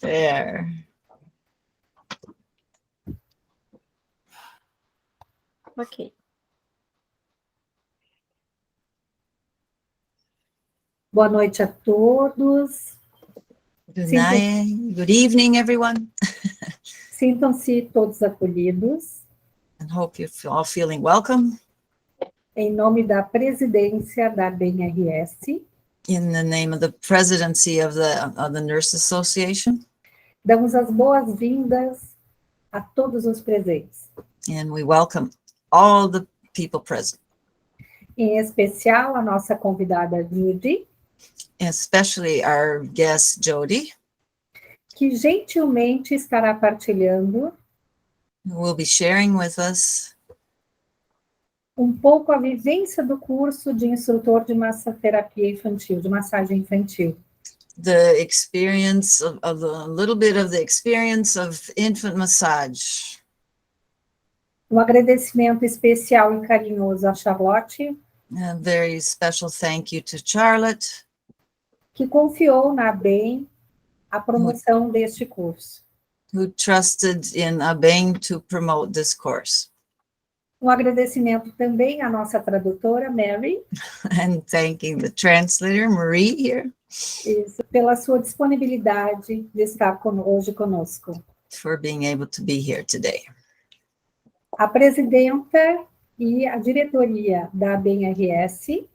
There. Ok. Boa noite a todos. Good night. Good evening, everyone. Sintam-se todos acolhidos. And hope you're all feeling welcome. Em nome da presidência da BNRS. In the name of the presidency of the Nurse Association. Damos as boas-vindas a todos os presentes. And we welcome all the people present. Em especial a nossa convidada Judy. Especially our guest Jody. Que gentilmente estará partilhando. Will be sharing with us pouco a vivência do curso de instrutor de massoterapia infantil, de massagem infantil. The experience of a little bit of the experience of infant massage. Agradecimento especial e carinhoso a Charlotte. A very special thank you to Charlotte. Que confiou na IAIM a promoção deste curso. Who trusted in IAIM to promote this course. Agradecimento também à nossa tradutora, Mary. And thanking the translator, Marie, here. Isso, pela sua disponibilidade de estar hoje conosco. For being able to be here today. A presidenta e a diretoria da BNRS.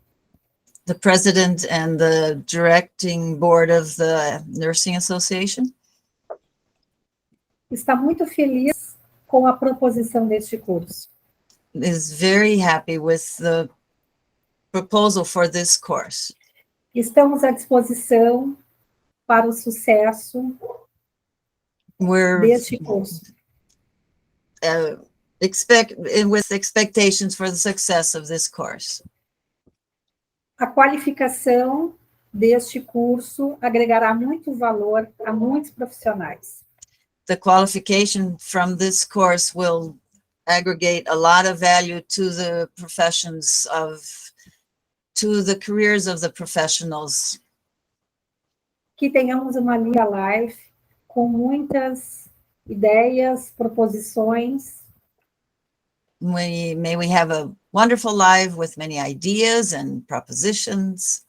The president and the directing board of the Nursing Association. Está muito feliz com a proposição deste curso. Is very happy with the proposal for this course. Estamos à disposição para o sucesso deste curso. With expectations for the success of this course. A qualificação deste curso agregará muito valor a muitos profissionais. The qualification from this course will aggregate a lot of value to the professions to the careers of the professionals. Que tenhamos uma linda live com muitas ideias, proposições. May we have a wonderful live with many ideas and propositions.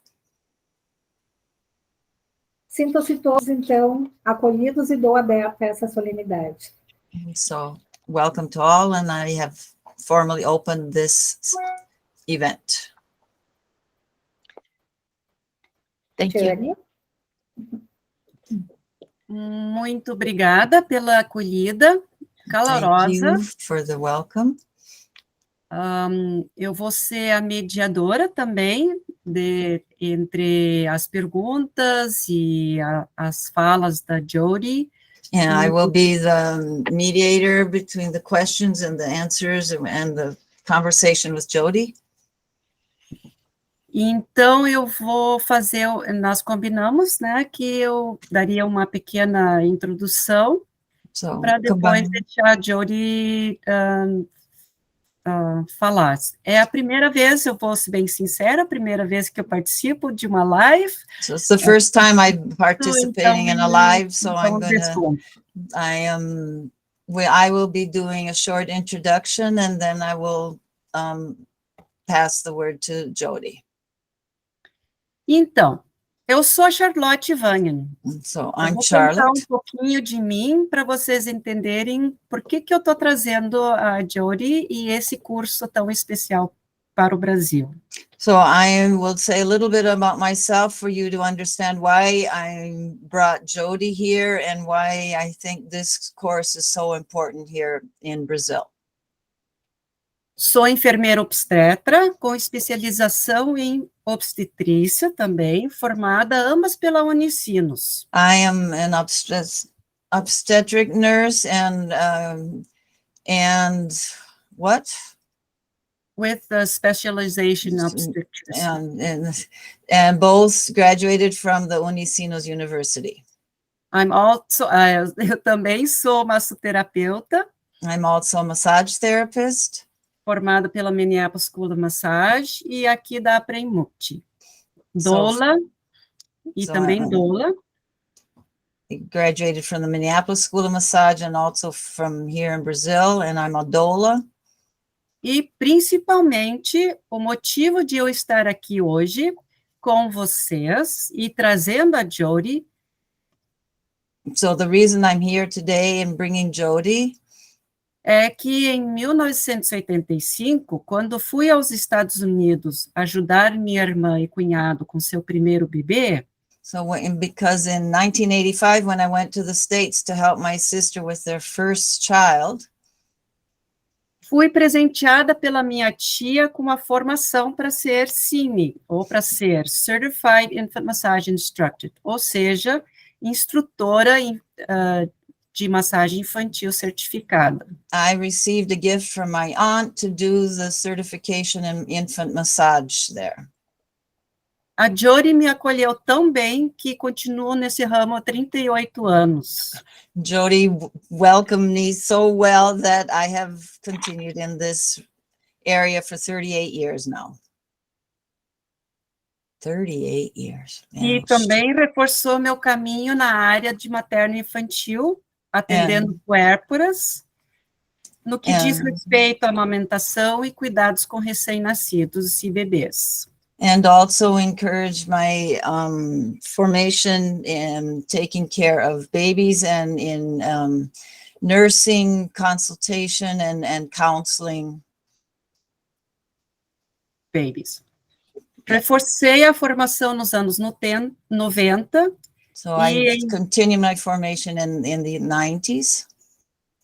Sintam-se todos, então, acolhidos e dou aberta a essa solenidade. So, welcome to all, and I have formally opened this event. Thank you. Muito obrigada pela acolhida calorosa. Thank you for the welcome. Eu vou ser a mediadora também entre as perguntas e as falas da Jody. And I will be the mediator between the questions and the answers and the conversation with Jody. Então, eu vou fazer, nós combinamos, né, que eu daria uma pequena introdução para depois deixar a Jody falar. É a primeira vez, eu vou ser bem sincera, a primeira vez que eu participo de uma live. So it's the first time I'm participating in a live, so I will be doing a short introduction, and then I will pass the word to Jody. Então, eu sou a Charlotte Vangen. So I'm vou Charlotte. contar um pouquinho de mim para vocês entenderem por que eu estou trazendo a Jody e esse curso tão especial para o Brasil. So I will say a little bit about myself for you to understand why I brought Jody here and why I think this course is so important here in Brazil. Sou enfermeira obstetra, com especialização em obstetrícia também, formada ambas pela Unicinos. I am an obstetric nurse and what? With a specialization in obstetrics. And both graduated from the Unicinos University. Eu também sou massoterapeuta. I'm also a massage therapist. Formada pela Minneapolis School of Massage e aqui da Premut. Doula, e também doula. graduated from the Minneapolis School of Massage and also from here in Brazil, and I'm a doula. E, principalmente, o motivo de eu estar aqui hoje com vocês e trazendo a Jody. So the reason I'm here today and bringing Jody é que em 1985, quando fui aos Estados Unidos ajudar minha irmã e cunhado com seu primeiro bebê, because in 1985, when I went to the States to help my sister with their first child, fui presenteada pela minha tia com uma formação para ser CIMI, ou para ser Certified Infant Massage Instructor, ou seja, instrutora de massagem infantil certificada. I received a gift from my aunt to do the certification in infant massage there. A Jody me acolheu tão bem que continuo nesse ramo há 38 anos. Jody welcomed me so well that I have continued in this area for 38 years now. 38 years. E também reforçou meu caminho na área de materno infantil, atendendo puérperas, no que diz respeito à amamentação e cuidados com recém-nascidos e bebês. And also encourage my formation in taking care of babies and in nursing, consultation, and counseling. Babies. Reforcei a formação nos anos 90. So I continue my formation in the 90s.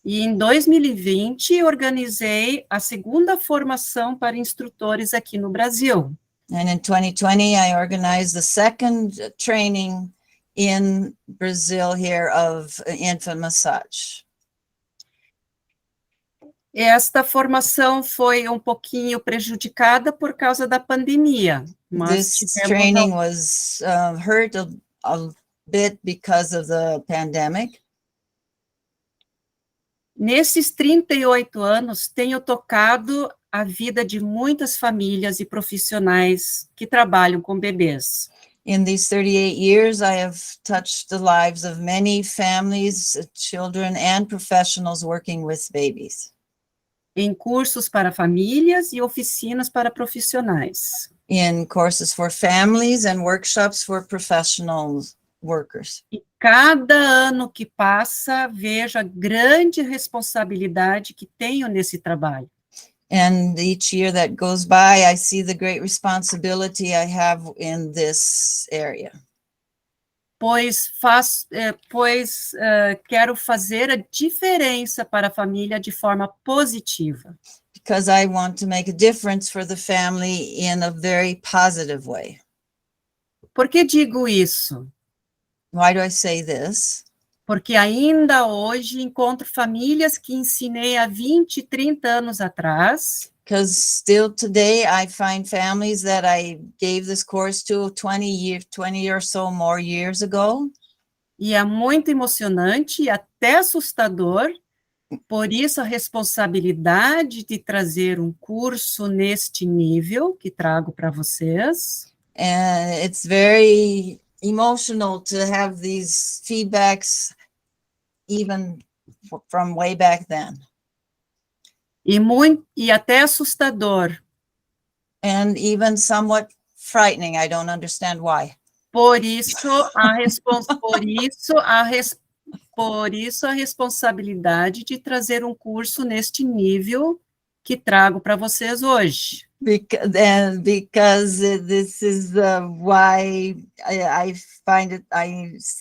E em 2020, organizei a segunda formação para instrutores aqui no Brasil. And in 2020, I organized the second training in Brazil here of infant massage. Esta formação foi um pouquinho prejudicada por causa da pandemia. This training was hurt a bit because of the pandemic. Nesses 38 anos, tenho tocado a vida de muitas famílias e profissionais que trabalham com bebês. In these 38 years, I have touched the lives of many families, children, and professionals working with babies. Em cursos para famílias e oficinas para profissionais. In courses for families and workshops for professional workers. E cada ano que passa, vejo a grande responsabilidade que tenho nesse trabalho. And each year that goes by, I see the great responsibility I have in this area. Pois quero fazer a diferença para a família de forma positiva. Because I want to make a difference for the family in a very positive way. Por que digo isso? Why do I say this? Porque ainda hoje encontro famílias que ensinei há 20, 30 anos atrás. Because still today I find families that I gave this course to 20 or so more years ago. E é muito emocionante e até assustador, por isso a responsabilidade de trazer um curso neste nível que trago para vocês. And it's very emotional to have these feedbacks even from way back then. E até assustador. And even somewhat frightening. I don't understand why. Por isso a responsabilidade de trazer um curso neste nível que trago para vocês hoje. Because this is why I find it,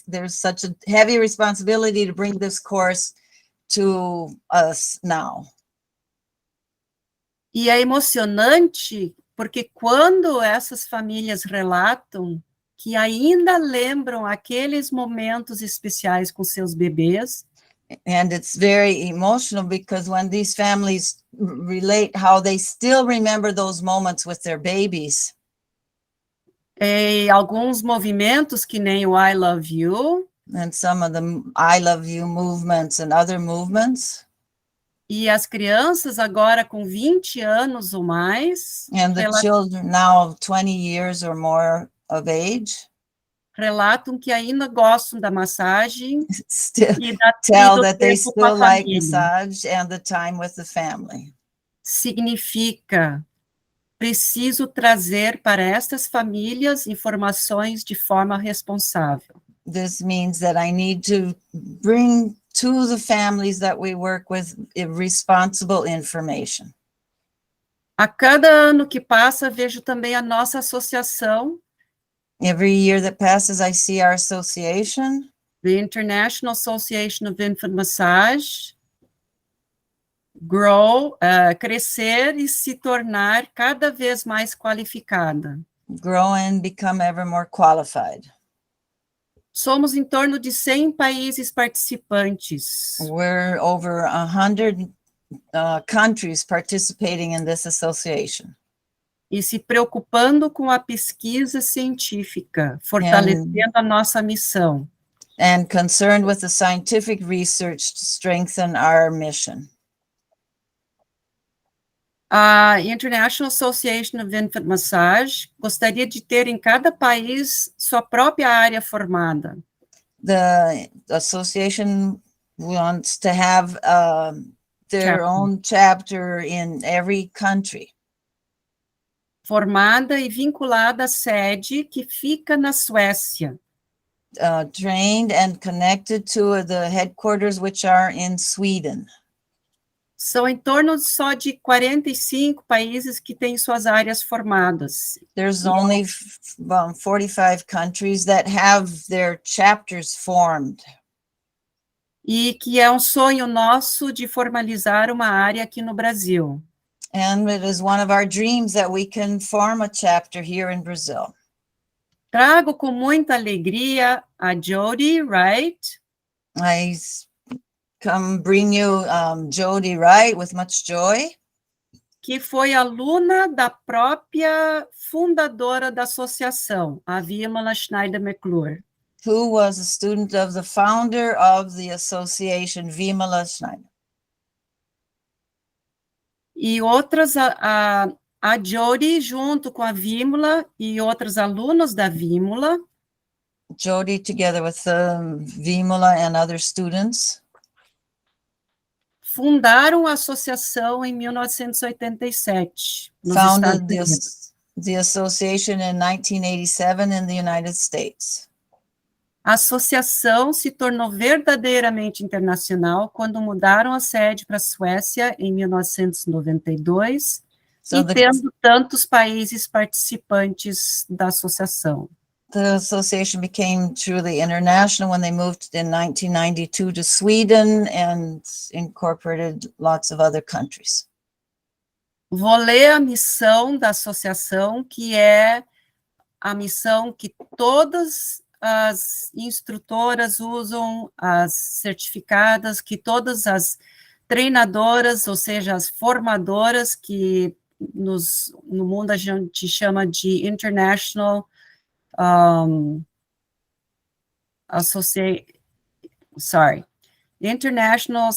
there's such a heavy responsibility to bring this course to us now. E é emocionante porque quando essas famílias relatam que ainda lembram aqueles momentos especiais com seus bebês. And it's very emotional because when these families relate how they still remember those moments with their babies. E alguns movimentos que nem o I Love You. And some of the I Love You movements and other movements. E as crianças agora com 20 anos ou mais. And the children now 20 years or more of age. relatam que ainda gostam da massagem Still e tell do that they tempo com a still like família. massage and the time with the family. Significa, preciso trazer para estas famílias informações de forma responsável. This means that I need to bring to the families that we work with responsible information. A cada ano que passa, vejo também a nossa associação, Every year that passes, I see our association, the International Association of Infant Massage, crescer e se tornar cada vez mais qualificada. grow and become ever more qualified. Somos em torno de 100 países participantes. We're over 100 countries participating in this association. E se preocupando com a pesquisa científica, fortalecendo a nossa missão. And concerned with the scientific research to strengthen our mission. A International Association of Infant Massage gostaria de ter em cada país sua própria área formada. The association wants to have their Chapter. own chapter in every country. Formada e vinculada à sede que fica na Suécia. Trained and connected to the headquarters, which are in Sweden. São em torno só de 45 países que têm suas áreas formadas. There's only 45 countries that have their chapters formed. E que é um sonho nosso de formalizar uma área aqui no Brasil. And it is one of our dreams that we can form a chapter here in Brazil. Trago com muita alegria a Jody Wright, I come bring you Jody Wright with much joy, que foi aluna da própria fundadora da associação, a Vimala Schneider McClure. who was a student of the founder of the association, Vimala Schneider. E outras, a Jody, junto com a Vimala e outros alunos da Vimala, Jody, together with Vimala and other students, fundaram a associação em 1987, nos founded Estados Unidos. the association in 1987 in the United States. A associação se tornou verdadeiramente internacional quando mudaram a sede para a Suécia em 1992, So e tendo tantos países participantes da associação. the association became truly international when they moved in 1992 to Sweden and incorporated lots of other countries. Vou ler a missão da associação, que é a missão que todas as instrutoras usam, as certificadas, que todas as treinadoras, ou seja, as formadoras, que no mundo a gente chama de International International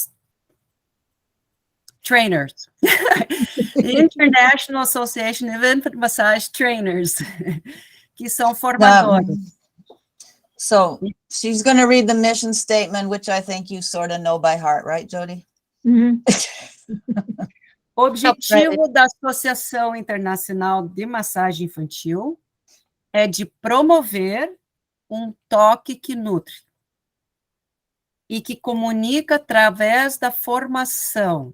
Trainers, International Association of Infant Massage Trainers, que são formadores. So she's going to read the mission statement, which I think you sort of know by heart, right, Jody? O objetivo da Associação Internacional de Massagem Infantil é de promover um toque que nutre e que comunica através da formação,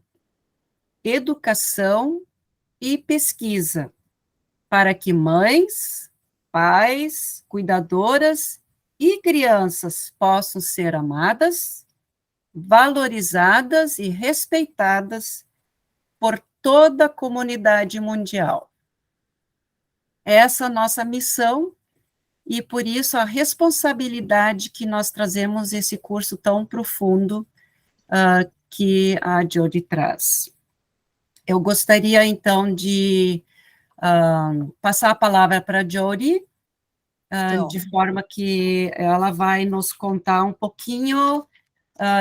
educação e pesquisa, para que mães, pais, cuidadoras e crianças possam ser amadas, valorizadas e respeitadas por toda a comunidade mundial. Essa é a nossa missão, e por isso a responsabilidade que nós trazemos esse curso tão profundo que a Jody traz. Eu gostaria, então, de passar a palavra para a Jody, de forma que ela vai nos contar um pouquinho,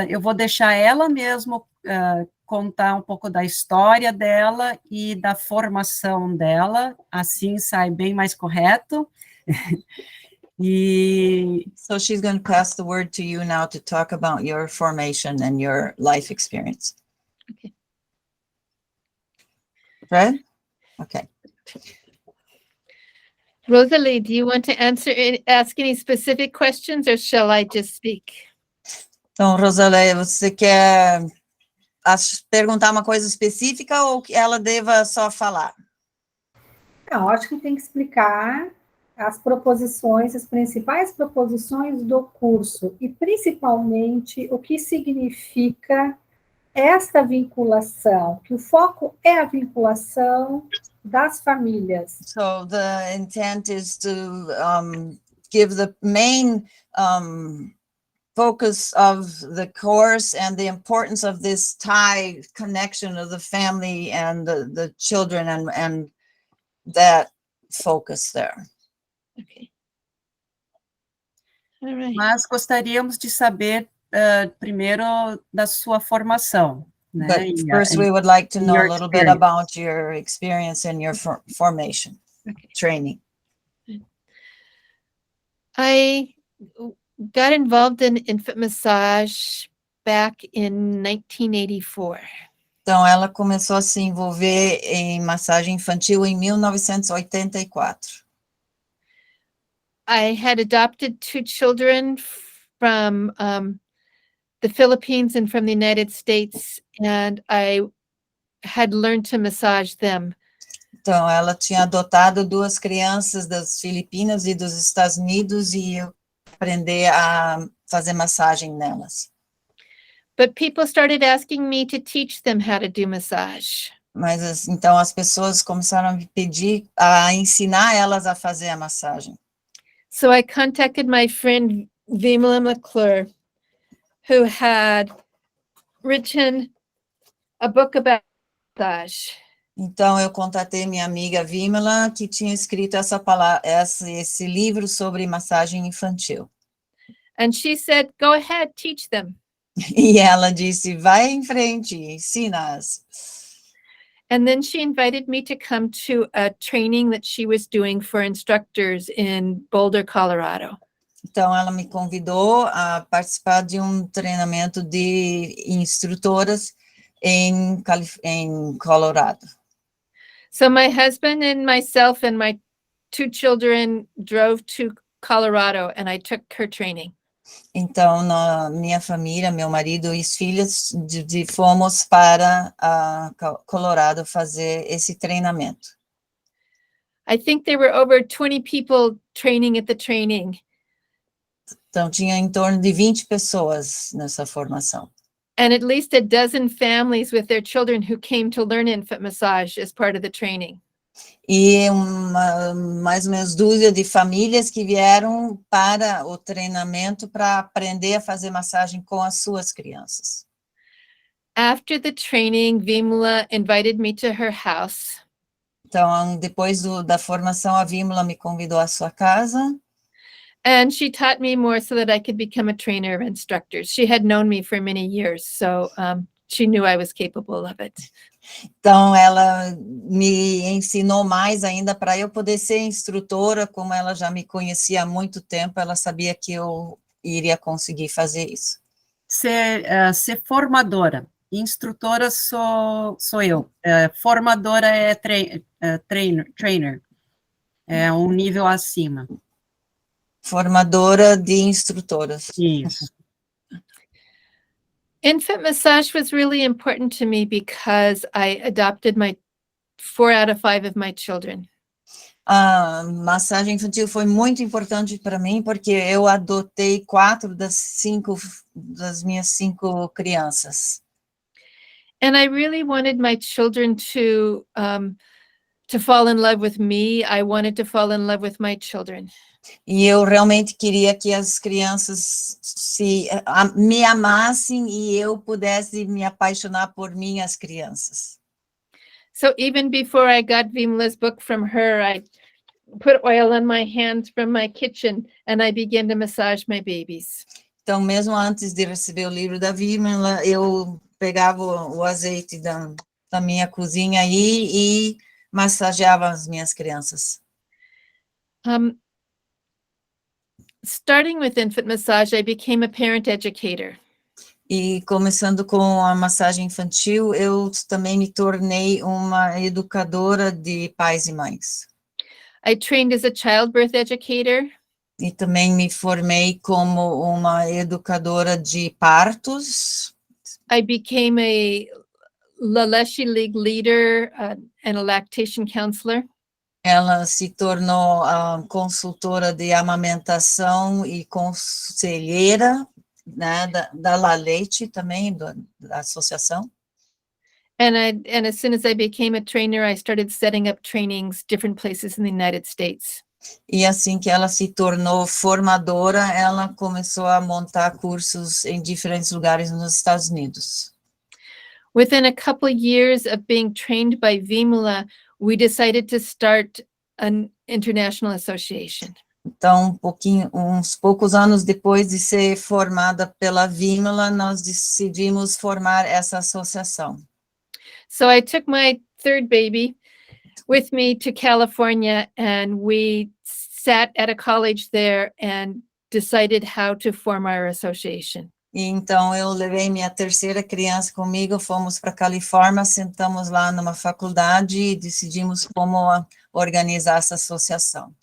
eu vou deixar ela mesmo contar um pouco da história dela e da formação dela, assim sai bem mais correto. E So she's going to pass the word to you now to talk about your formation and your life experience. Okay. Right? Okay. Rosalie, do you want to ask any specific questions, or shall I just speak? Então, Rosalé, você quer perguntar uma coisa específica ou que ela deva só falar? Não, acho que tem que explicar as proposições, as principais proposições do curso, e principalmente o que significa esta vinculação, que o foco é a vinculação das famílias. So the intent is to give the main focus of the course and the importance of this tie connection of the family and the children and that focus there. Okay. All right. mas gostaríamos de saber primeiro da sua formação, né? But first we would like to know a your little bit experience. about your experience and your formation, Okay. training. I got involved in infant massage back in 1984. Então ela começou a se envolver em massagem infantil em 1984. I had adopted two children from the Philippines and from the United States, and I had learned to massage them. Então, ela tinha adotado duas crianças das Filipinas e dos Estados Unidos e eu aprender a fazer massagem nelas. But people started asking me to teach them how to do massage. Mas, então, as pessoas começaram a me pedir a ensinar elas a fazer a massagem. So I contacted my friend Vimala McClure, who had written a book about massage. Então, eu contatei minha amiga Vimala, que tinha escrito esse livro sobre massagem infantil. And she said, go ahead, teach them. E ela disse, vai em frente, ensina-as. And then she invited me to come to a training that she was doing for instructors in Boulder, Colorado. Então, ela me convidou a participar de um treinamento de instrutoras em Colorado. So my husband and myself and my two children drove to Colorado, and I took her training. Então, minha família, meu marido e os filhos, fomos para Colorado fazer esse treinamento. I think there were over 20 people training at the training. Então, tinha em torno de 20 pessoas nessa formação. And at least a dozen families with their children who came to learn infant massage as part of the training. E mais ou menos dúzia de famílias que vieram para o treinamento para aprender a fazer massagem com as suas crianças. After the training, Vimala invited me to her house. Então, depois da formação, a Vimala me convidou à sua casa. And she taught me more so that I could become a trainer of instructors. She had known me for many years, so she knew I was capable of it. Então, ela me ensinou mais ainda para eu poder ser instrutora, como ela já me conhecia há muito tempo, ela sabia que eu iria conseguir fazer isso. Ser formadora. Instrutora sou eu. Formadora é trainer. É um nível acima. Formadora de instrutoras. Isso. Infant massage was really important to me because I adopted 4 out of 5 of my children. A massagem infantil foi muito importante para mim, porque eu adotei 4 das minhas 5 crianças. And I really wanted my children to fall in love with me. I wanted to fall in love with my children. E eu realmente queria que as crianças me amassem e eu pudesse me apaixonar por minhas crianças. So even before I got Vimala's book from her, I put oil on my hands from my kitchen and I began to massage my babies. Então, mesmo antes de receber o livro da Vimala, eu pegava o azeite da minha cozinha aí e massageava as minhas crianças. starting with infant massage, I became a parent educator. E começando com a massagem infantil, eu também me tornei uma educadora de pais e mães. I trained as a childbirth educator. E também me formei como uma educadora de partos. I became a Laleshi League leader and a lactation counselor. Ela se tornou consultora de amamentação e conselheira, né, da La Leite também, da associação. And as soon as I became a trainer, I started setting up trainings different places in the United States. E assim que ela se tornou formadora, ela começou a montar cursos em diferentes lugares nos Estados Unidos. Within a couple years of being trained by Vimala, we decided to start an international association. Então, uns poucos anos depois de ser formada pela Vimala, nós decidimos formar essa associação. So I took my third baby with me to California, and we sat at a college there and decided how to form our association. E então eu levei minha terceira criança comigo, fomos para a Califórnia, sentamos lá numa faculdade e decidimos como organizar essa associação.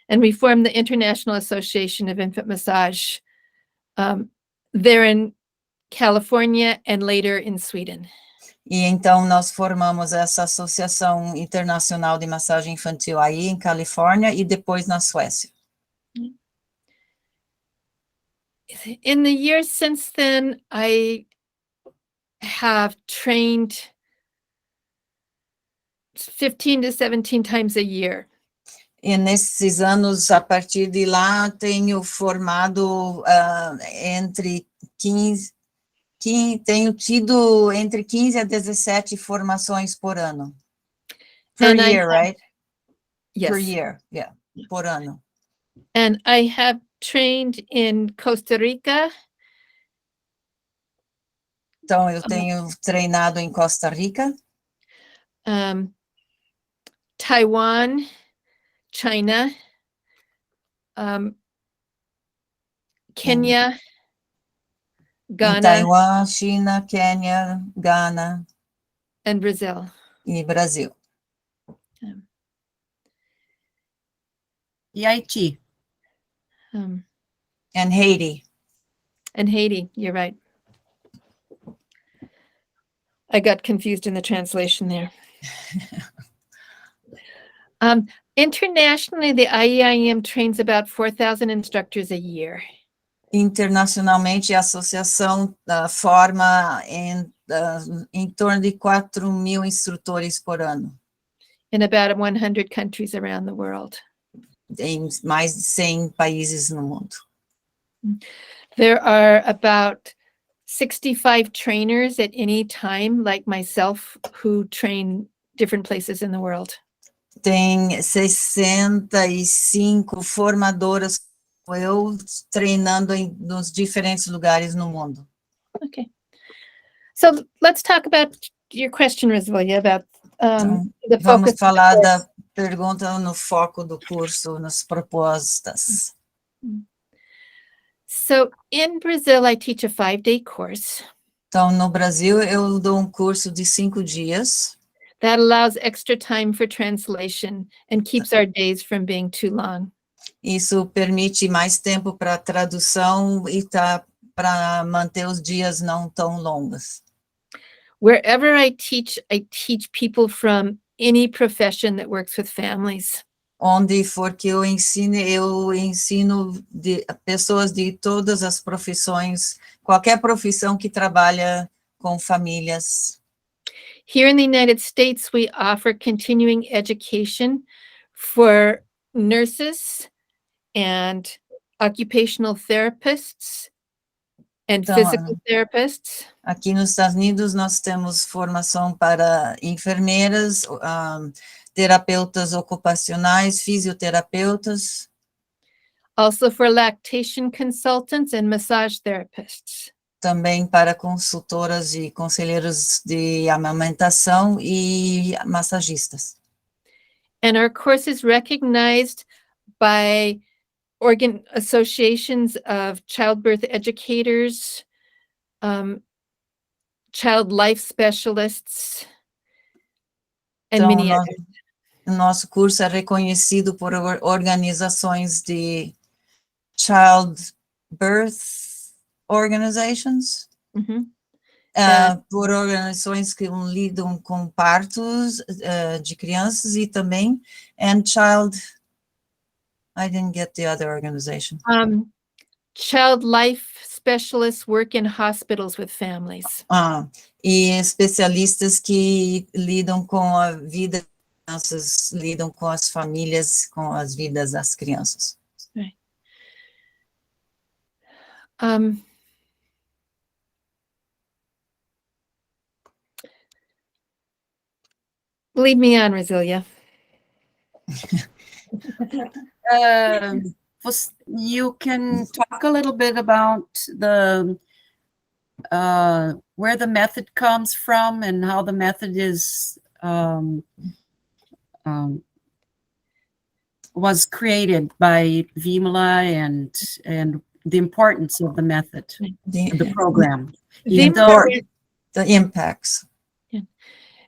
And we formed the International Association of Infant Massage there in California and later in Sweden. E então nós formamos essa Associação Internacional de Massagem Infantil aí em Califórnia e depois na Suécia. In the years since then, I have trained 15 to 17 times a year. E nesses anos, a partir de lá, tenho formado tenho tido entre 15 a 17 formações por ano. Per year, right? Yes. Per year, yeah, por ano. And I have trained in Costa Rica. Então, eu tenho treinado em Costa Rica, Taiwan, China, Kenya, em Ghana, Taiwan, China, Quênia, Ghana and Brazil. e Brasil. E Haiti? And Haiti. And Haiti, you're right. I got confused in the translation there. Internationally, the IAIM trains about 4,000 instructors a year. Internacionalmente, a associação forma em torno de 4.000 instrutores por ano, In about 100 countries around the world. em mais de 100 países no mundo. There are about 65 trainers at any time, like myself, who train different places in the world. Tem 65 formadoras, eu treinando nos diferentes lugares no mundo. Okay. So let's talk about your question, Rosvalia, about the Vamos focus. falar da pergunta no foco do curso, nas propostas. So in Brazil, I teach a 5-day course Então, no Brasil, eu dou um curso de 5 dias, that allows extra time for translation and keeps our days from being too long. isso permite mais tempo para tradução e para manter os dias não tão longos. Wherever I teach people from any profession that works with families. Onde for que eu ensino pessoas de todas as profissões, qualquer profissão que trabalha com famílias. Here in the United States, we offer continuing education for nurses and occupational therapists and Então, physical therapists. Aqui nos Estados Unidos, nós temos formação para enfermeiras, terapeutas ocupacionais, fisioterapeutas. Also for lactation consultants and massage therapists. Também para consultoras e conselheiros de amamentação e massagistas. And our course is recognized by associations of childbirth educators, child life specialists, and Então, many others. o nosso curso é reconhecido por organizações de child birth organizations, Mhm. por organizações que lidam com partos de crianças e também, and child, I didn't get the other organization. Child life specialists work in hospitals with families. E especialistas que lidam com a vida das crianças, lidam com as famílias, com as vidas das crianças. Right. Lead me on, Rosilia. You can talk a little bit about the where the method comes from and how the method is was created by Vimala and the importance of the method, the program. The impacts.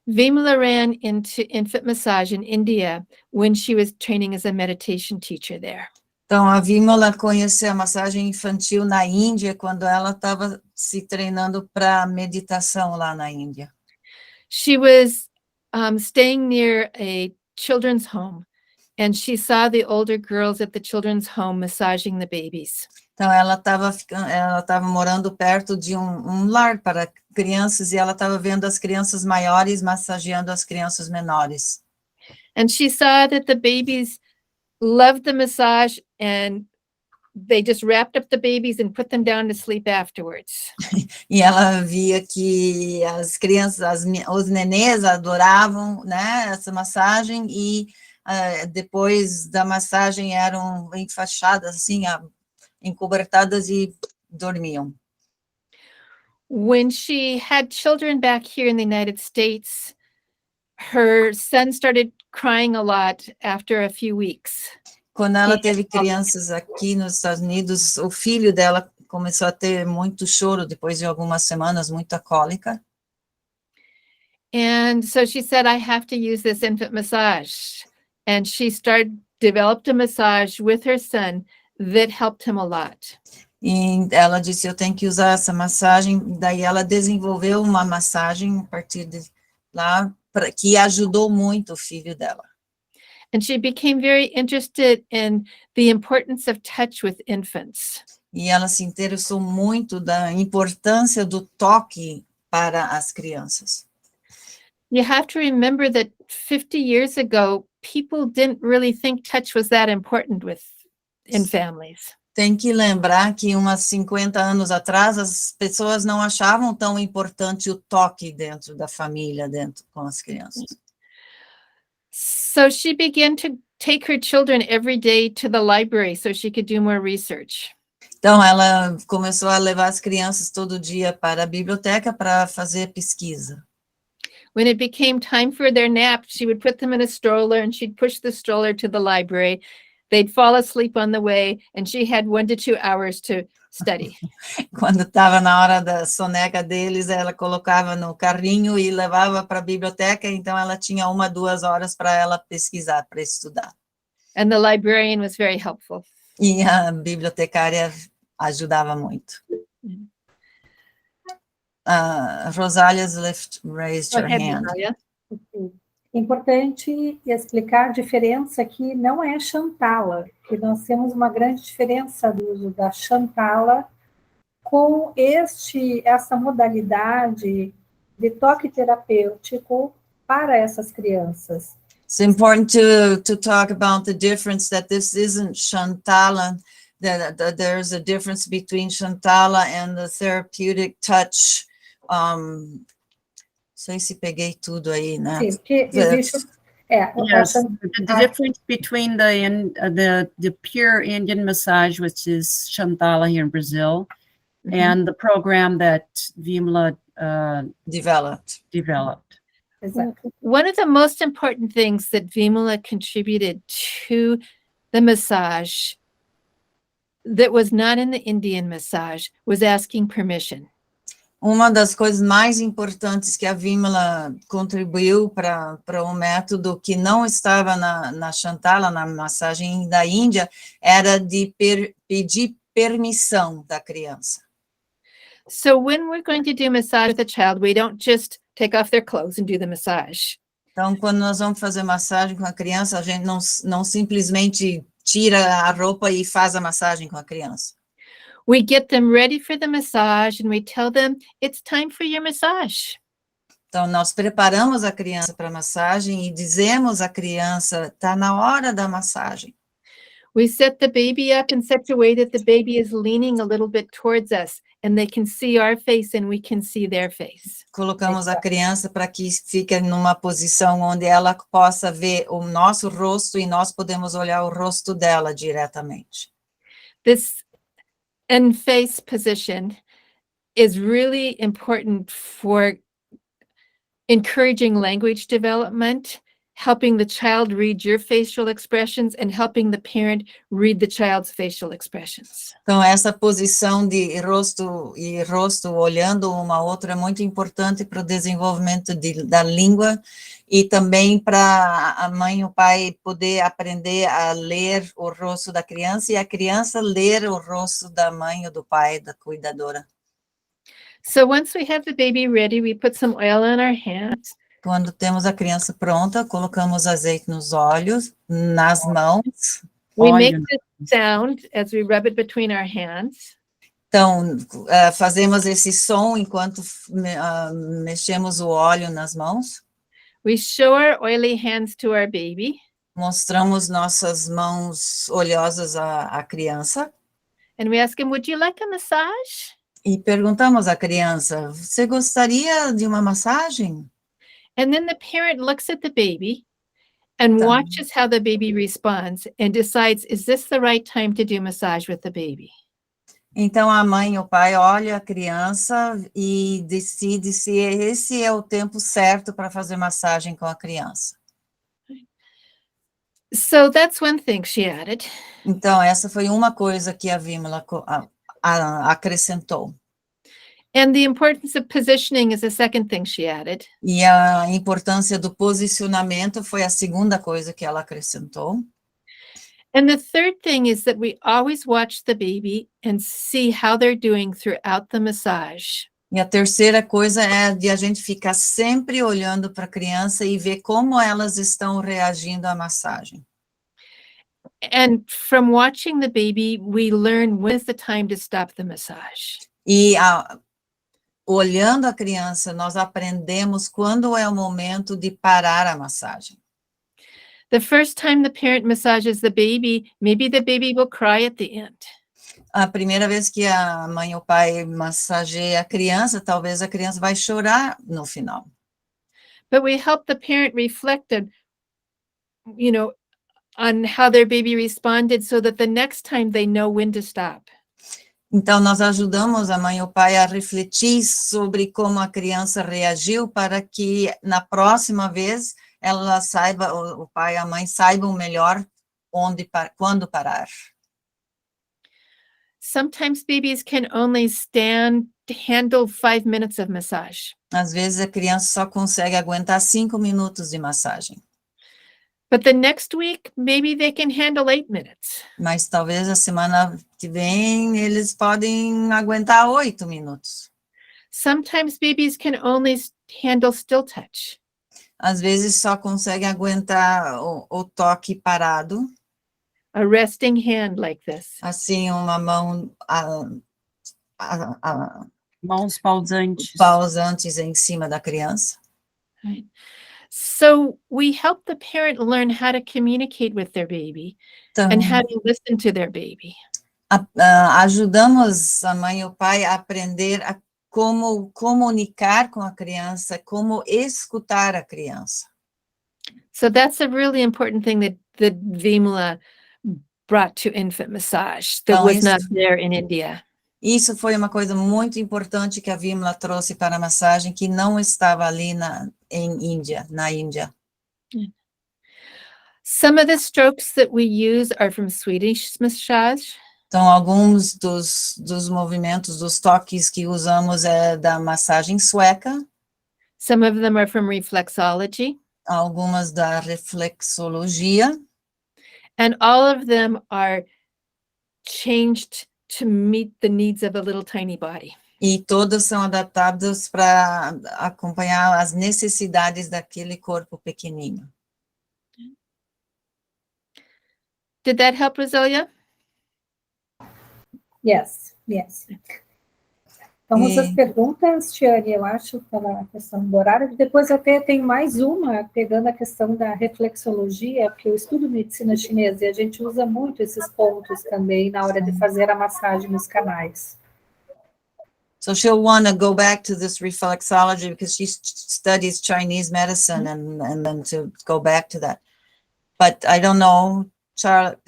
Vimala ran into infant massage in India when she was training as a meditation teacher there. Então, a Vimala conheceu a massagem infantil na Índia quando ela estava se treinando para meditação lá na Índia. She was staying near a children's home, and she saw the older girls at the children's home massaging the babies. Então, ela estava morando perto de um lar para crianças e ela estava vendo as crianças maiores massageando as crianças menores. And she saw that the babies loved the massage and they just wrapped up the babies and put them down to sleep afterwards. E ela via que as crianças, os nenês adoravam, né, essa massagem e depois da massagem eram enfaixadas, assim, encobertadas e dormiam. When she had children back here in the United States, her son started crying a lot after a few weeks. Quando ela teve crianças aqui nos Estados Unidos, o filho dela começou a ter muito choro depois de algumas semanas, muita cólica. And so she said, I have to use this infant massage. And she developed a massage with her son that helped him a lot. E ela disse, eu tenho que usar essa massagem. Daí ela desenvolveu uma massagem a partir de lá, que ajudou muito o filho dela. And she became very interested in the importance of touch with infants. E ela se interessou muito da importância do toque para as crianças. You have to remember that 50 years ago, people didn't really think touch was that important in families. Tem que lembrar que umas 50 anos atrás, as pessoas não achavam tão importante o toque dentro da família, dentro com as crianças. So she began to take her children every day to the library so she could do more research. Então, ela começou a levar as crianças todo dia para a biblioteca para fazer pesquisa. When it became time for their nap, she would put them in a stroller and she'd push the stroller to the library. They'd fall asleep on the way, and she had 1 to 2 hours to study. Quando estava na hora da soneca deles, ela colocava no carrinho e levava para a biblioteca, então ela tinha 1 a 2 horas para ela pesquisar, para estudar. And the librarian was very helpful. E a bibliotecária ajudava muito. Rosalia's raised her hand. Rosalia. É importante explicar a diferença que não é Shantala, que nós temos uma grande diferença do uso da Shantala com essa modalidade de toque terapêutico para essas crianças. It's important to talk about the difference that this isn't Shantala, that there's a difference between Shantala and the therapeutic touch. Não sei se peguei tudo aí, né? Sim, porque existe... Yes, the difference between the pure Indian massage, which is Shantala here in Brazil, and the program that Vimala Developed. Exactly. One of the most important things that Vimala contributed to the massage that was not in the Indian massage was asking permission. Uma das coisas mais importantes que a Vimala contribuiu para um método que não estava na Shantala, na massagem da Índia, era de pedir permissão da criança. So when we're going to do massage with a child, we don't just take off their clothes and do the massage. Então, quando nós vamos fazer massagem com a criança, a gente não simplesmente tira a roupa e faz a massagem com a criança. We get them ready for the massage and we tell them, it's time for your massage. Então, nós preparamos a criança para a massagem e dizemos à criança, está na hora da massagem. We set the baby up in such a way that the baby is leaning a little bit towards us and they can see our face and we can see their face. Colocamos a criança para que fique numa posição onde ela possa ver o nosso rosto e nós podemos olhar o rosto dela diretamente. This face position is really important for encouraging language development, helping the child read your facial expressions, and helping the parent read the child's facial expressions. Então, essa posição de rosto e rosto olhando uma a outra é muito importante para o desenvolvimento da língua e também para a mãe e o pai poder aprender a ler o rosto da criança e a criança ler o rosto da mãe ou do pai, da cuidadora. So once we have the baby ready, we put some oil on our hands. Quando temos a criança pronta, colocamos azeite nos olhos, nas mãos. We make this sound as we rub it between our hands. Então, fazemos esse som enquanto mexemos o óleo nas mãos. We show our oily hands to our baby. Mostramos nossas mãos oleosas à criança. And we ask him, would you like a massage? E perguntamos à criança, você gostaria de uma massagem? And then the parent looks at the baby and watches how the baby responds and decides, is this the right time to do massage with the baby? Então, a mãe e o pai olham a criança e decidem se esse é o tempo certo para fazer massagem com a criança. So that's one thing she added. Então, essa foi uma coisa que a Vimala acrescentou. And the importance of positioning is the second thing she added. E a importância do posicionamento foi a segunda coisa que ela acrescentou. And the third thing is that we always watch the baby and see how they're doing throughout the massage. E a terceira coisa é de a gente ficar sempre olhando para a criança e ver como elas estão reagindo à massagem. And from watching the baby, we learn when is the time to stop the massage. E olhando a criança, nós aprendemos quando é o momento de parar a massagem. The first time the parent massages the baby, maybe the baby will cry at the end. A primeira vez que a mãe ou o pai massageia a criança, talvez a criança vai chorar no final. But we help the parent reflect on, on how their baby responded so that the next time they know when to stop. Então, nós ajudamos a mãe e o pai a refletir sobre como a criança reagiu para que na próxima vez ela saiba, o pai e a mãe saibam melhor quando parar. Sometimes babies can only handle 5 minutes of massage. Às vezes a criança só consegue aguentar 5 minutos de massagem. But the next week, maybe they can handle 8 minutes. Mas talvez a semana que vem eles podem aguentar 8 minutos. Sometimes babies can only handle still touch. Às vezes só conseguem aguentar o toque parado. A resting hand like this. Assim, uma mão Mãos pausantes em cima da criança. Right. So we help the parent learn how to communicate with their baby Então, and how to listen to their baby. Ajudamos a mãe e o pai a aprender a como comunicar com a criança, como escutar a criança. So that's a really important thing that Vimala brought to infant massage that was not there in India. Isso foi uma coisa muito importante que a Vimala trouxe para a massagem, que não estava ali na Índia. Some of the strokes that we use are from Swedish massage. Então, alguns dos movimentos, dos toques que usamos é da massagem sueca, Some of them are from reflexology, algumas da reflexologia, and all of them are changed to meet the needs of a little tiny body. e todas são adaptadas para acompanhar as necessidades daquele corpo pequenino. Did that help, Roselia? Yes, yes. Vamos às E- perguntas, Tiane, eu acho, pela questão do horário. Depois até tem mais uma, pegando a questão da reflexologia, porque eu estudo medicina chinesa e a gente usa muito esses pontos também na hora de fazer a massagem nos canais. So she'll want to go back to this reflexology because she studies Chinese medicine and then to go back to that. But I don't know, Charlotte,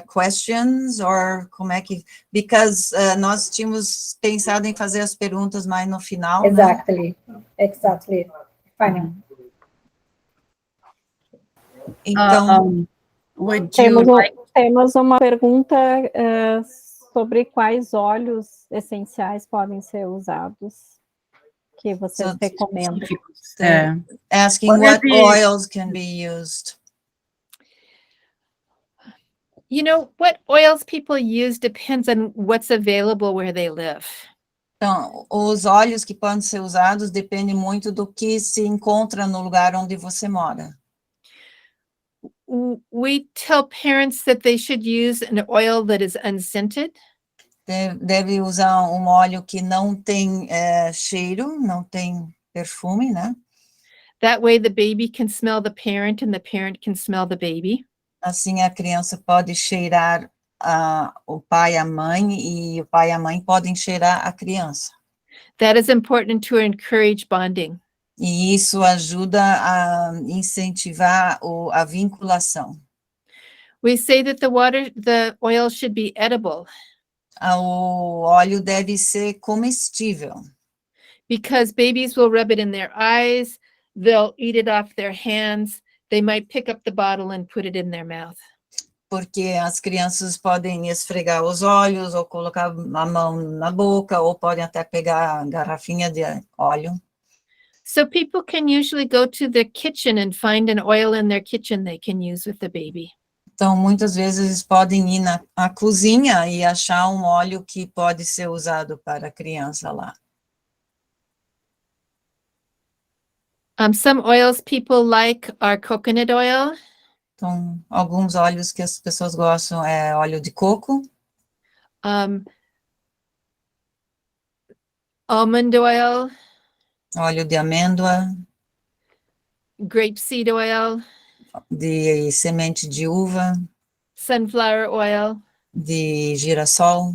questions or como é que... Because nós tínhamos pensado em fazer as perguntas mais no final, né? Exactly. Fine. Então, Would you Temos uma pergunta sobre quais óleos essenciais podem ser usados, que vocês So- recomendam. asking what Whatever- oils can be used. You know, what oils people use depends on what's available where they live. Então, os óleos que podem ser usados dependem muito do que se encontra no lugar onde você mora. We tell parents that they should use an oil that is unscented. Deve usar um óleo que não tem cheiro, não tem perfume, né? That way the baby can smell the parent and the parent can smell the baby. Assim a criança pode cheirar o pai e a mãe, e o pai e a mãe podem cheirar a criança. That is important to encourage bonding. E isso ajuda a incentivar a vinculação. We say that the oil should be edible O óleo deve ser comestível, because babies will rub it in their eyes, they'll eat it off their hands, they might pick up the bottle and put it in their mouth. porque as crianças podem esfregar os olhos, ou colocar a mão na boca, ou podem até pegar a garrafinha de óleo. So people can usually go to their kitchen and find an oil in their kitchen they can use with the baby. Então, muitas vezes eles podem ir na cozinha e achar um óleo que pode ser usado para a criança lá. Some oils people like are coconut oil, Então, alguns óleos que as pessoas gostam é óleo de coco, almond oil, óleo de amêndoa, grapeseed oil, de semente de uva, sunflower oil. de girassol.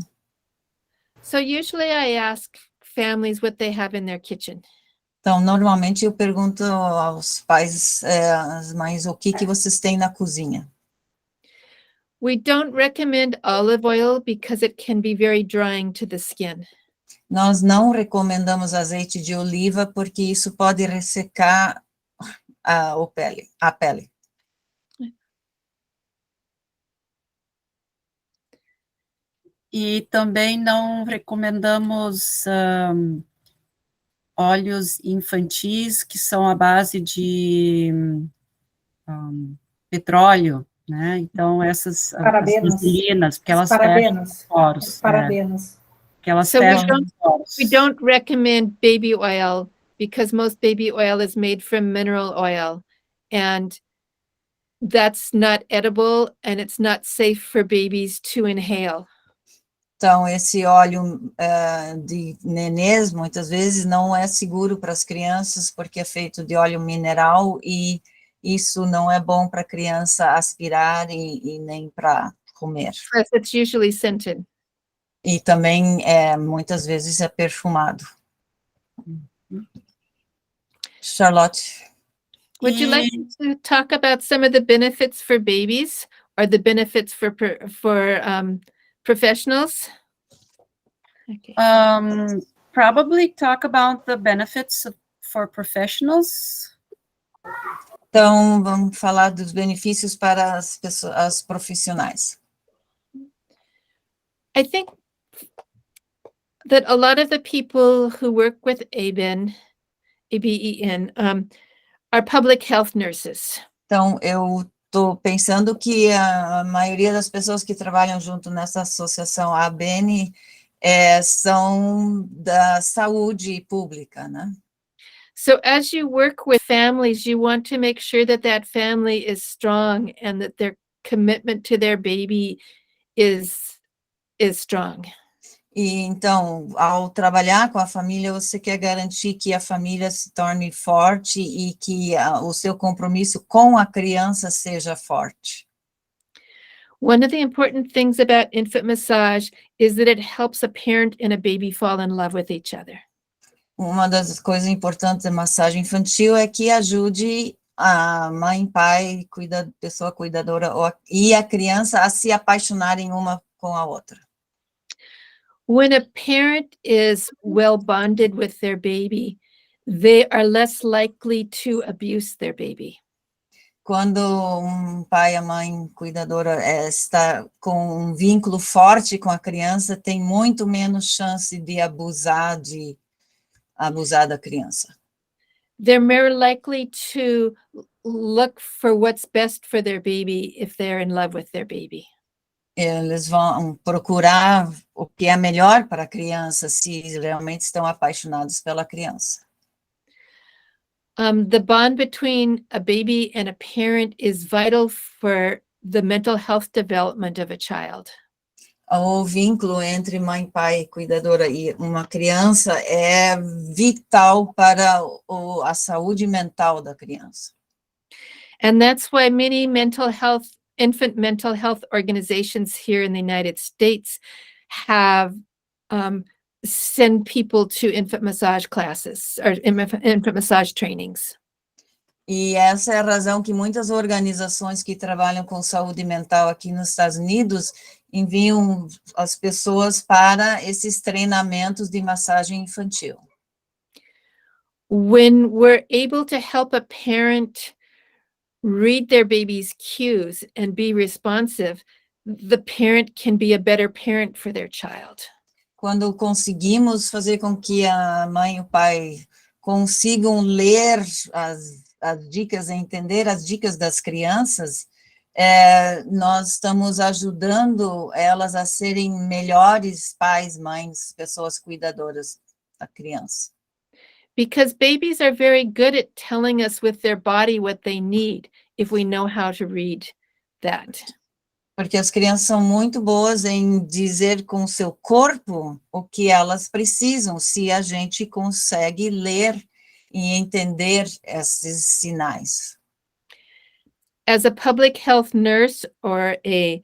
So usually I ask families what they have in their kitchen. Então, normalmente eu pergunto aos pais, às mães, o que vocês têm na cozinha. We don't recommend olive oil because it can be very drying to the skin. Nós não recomendamos azeite de oliva porque isso pode ressecar a pele. E também não recomendamos óleos infantis que são à base de petróleo, né? Então, essas Parabenos. vaselinas, porque elas Parabenos. fecham os poros. Parabenos. Que elas So fecham os poros. we don't recommend baby oil because most baby oil is made from mineral oil, and that's not edible and it's not safe for babies to inhale. Então, esse óleo de nenês, muitas vezes, não é seguro para as crianças, porque é feito de óleo mineral, e isso não é bom para a criança aspirar e nem para comer. Yes, it's usually scented. E também, muitas vezes, é perfumado. Charlotte? Would you like to talk about some of the benefits for babies or the benefits for professionals? Okay. Probably talk about the benefits for professionals. Então, vamos falar dos benefícios para as profissionais. I think that a lot of the people who work with ABEN, ABEN, are public health nurses. Então, eu estou pensando que a maioria das pessoas que trabalham junto nessa associação ABN são da saúde pública, né? So as you work with families, you want to make sure that that family is strong and that their commitment to their baby is strong. E então, ao trabalhar com a família, você quer garantir que a família se torne forte e que o seu compromisso com a criança seja forte. One of the important things about infant massage is that it helps a parent and a baby fall in love with each other. Uma das coisas importantes da massagem infantil é que ajude a mãe, pai, pessoa cuidadora e a criança a se apaixonarem uma com a outra. When a parent is well bonded with their baby, they are less likely to abuse their baby. Quando um pai, a mãe cuidadora está com um vínculo forte com a criança, tem muito menos chance de abusar da criança. They're more likely to look for what's best for their baby if they're in love with their baby. Eles vão procurar o que é melhor para a criança, se realmente estão apaixonados pela criança. The bond between a baby and a parent is vital for the mental health development of a child. O vínculo entre mãe, pai, cuidadora e uma criança é vital para a saúde mental da criança. And that's why many infant mental health organizations here in the United States have send people to infant massage classes or infant massage trainings. E essa é a razão que muitas organizações que trabalham com saúde mental aqui nos Estados Unidos enviam as pessoas para esses treinamentos de massagem infantil. When we're able to help a parent read their baby's cues and be responsive, the parent can be a better parent for their child. Quando conseguimos fazer com que a mãe e o pai consigam ler as dicas, entender as dicas das crianças, nós estamos ajudando elas a serem melhores pais, mães, pessoas cuidadoras da criança. Because babies are very good at telling us with their body what they need if we know how to read that. Porque as crianças são muito boas em dizer com o seu corpo o que elas precisam, se a gente consegue ler e entender esses sinais. As a public health nurse or a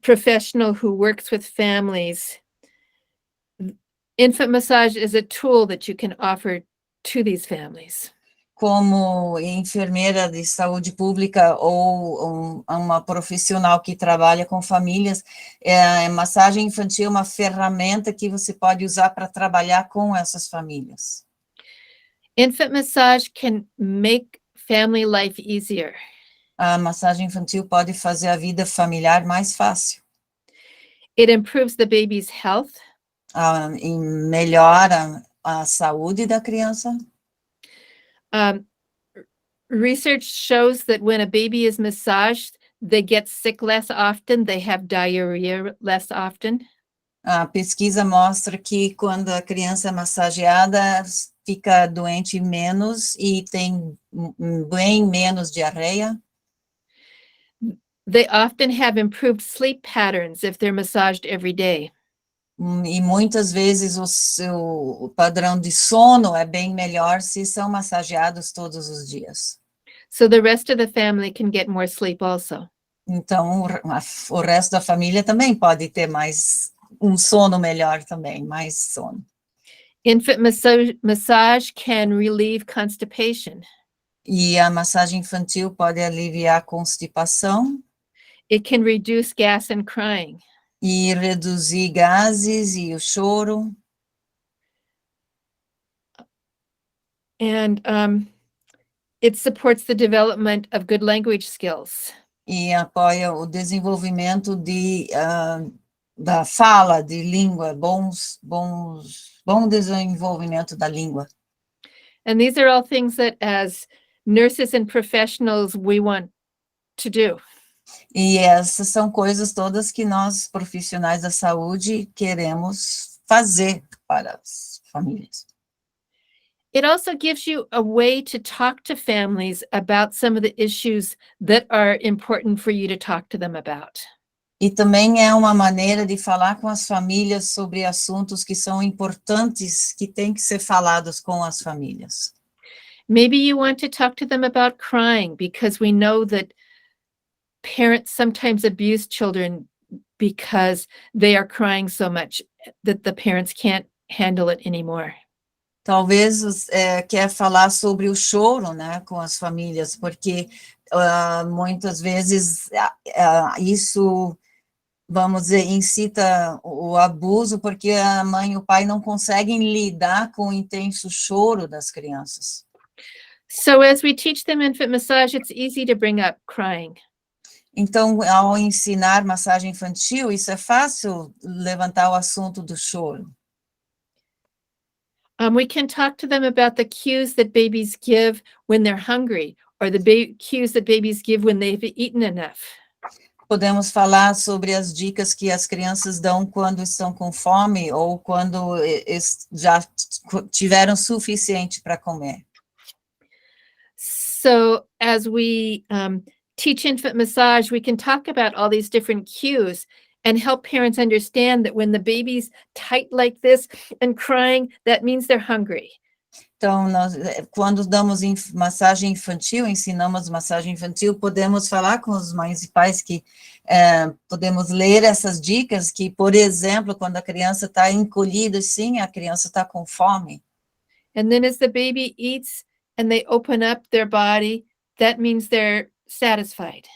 professional who works with families, infant massage is a tool that you can offer to these families. Como enfermeira de saúde pública ou uma profissional que trabalha com famílias, a massagem infantil é uma ferramenta que você pode usar para trabalhar com essas famílias. Infant massage can make family life easier. A massagem infantil pode fazer a vida familiar mais fácil. It improves the baby's health. E melhora a saúde da criança. Research shows that when a baby is massaged, they get sick less often, they have diarrhea less often. A pesquisa mostra que quando a criança é massageada, fica doente menos e tem bem menos diarreia. They often have improved sleep patterns if they're massaged every day. E muitas vezes o seu padrão de sono é bem melhor se são massageados todos os dias. So the rest of the family can get more sleep also. Então, o resto da família também pode ter um sono melhor também, mais sono. Infant massage can relieve constipation. E a massagem infantil pode aliviar a constipação. It can reduce gas and crying. E reduzir gases e o choro. And it supports the development of good language skills. E apoia o desenvolvimento de da fala, de língua, bom desenvolvimento da língua. And these are all things that as nurses and professionals we want to do. E essas são coisas todas que nós, profissionais da saúde, queremos fazer para as famílias. It also gives you a way to talk to families about some of the issues that are important for you to talk to them about. E também é uma maneira de falar com as famílias sobre assuntos que são importantes, que têm que ser falados com as famílias. Maybe you want to talk to them about crying because we know that parents sometimes abuse children because they are crying so much that the parents can't handle it anymore. Talvez quer falar sobre o choro, né, com as famílias, porque muitas vezes isso, vamos dizer, incita o abuso, porque a mãe e o pai não conseguem lidar com o intenso choro das crianças. So as we teach them infant massage, it's easy to bring up crying. Então, ao ensinar massagem infantil, isso é fácil levantar o assunto do choro. We can talk to them about the cues that babies give when they're hungry, or the cues that babies give when they've eaten enough. Podemos falar sobre as dicas que as crianças dão quando estão com fome ou quando já tiveram suficiente para comer. So as we teach infant massage, we can talk about all these different cues and help parents understand that when the baby's tight like this and crying, that means they're hungry. Então, quando damos massagem infantil, ensinamos massagem infantil, podemos falar com os mães e pais que podemos ler essas dicas que, por exemplo, quando a criança está encolhida, sim, a criança está com fome. And then as the baby eats and they open up their body, that means they're satisfied.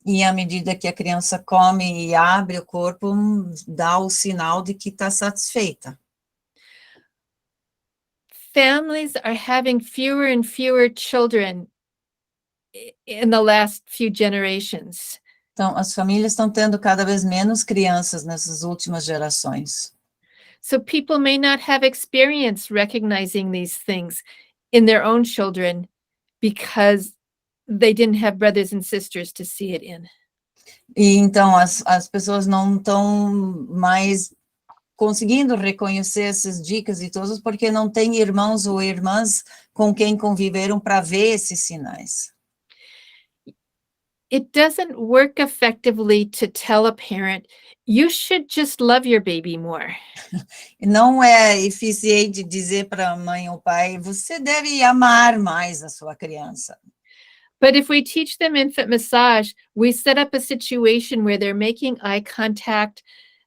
E à medida que a criança come e abre o corpo, dá o sinal de que está satisfeita. Families are having fewer and fewer children in the last few generations. Então, as famílias estão tendo cada vez menos crianças nessas últimas gerações. So people may not have experience recognizing these things in their own children because they didn't have brothers and sisters to see it in. E então as pessoas não estão mais conseguindo reconhecer essas dicas e todas porque não têm irmãos ou irmãs com quem conviveram para ver esses sinais. It doesn't work effectively to tell a parent, you should just love your baby more. Não é eficiente dizer para a mãe ou pai, você deve amar mais a sua criança. But if we teach them infant massage, we set up a situation where they're making eye contact,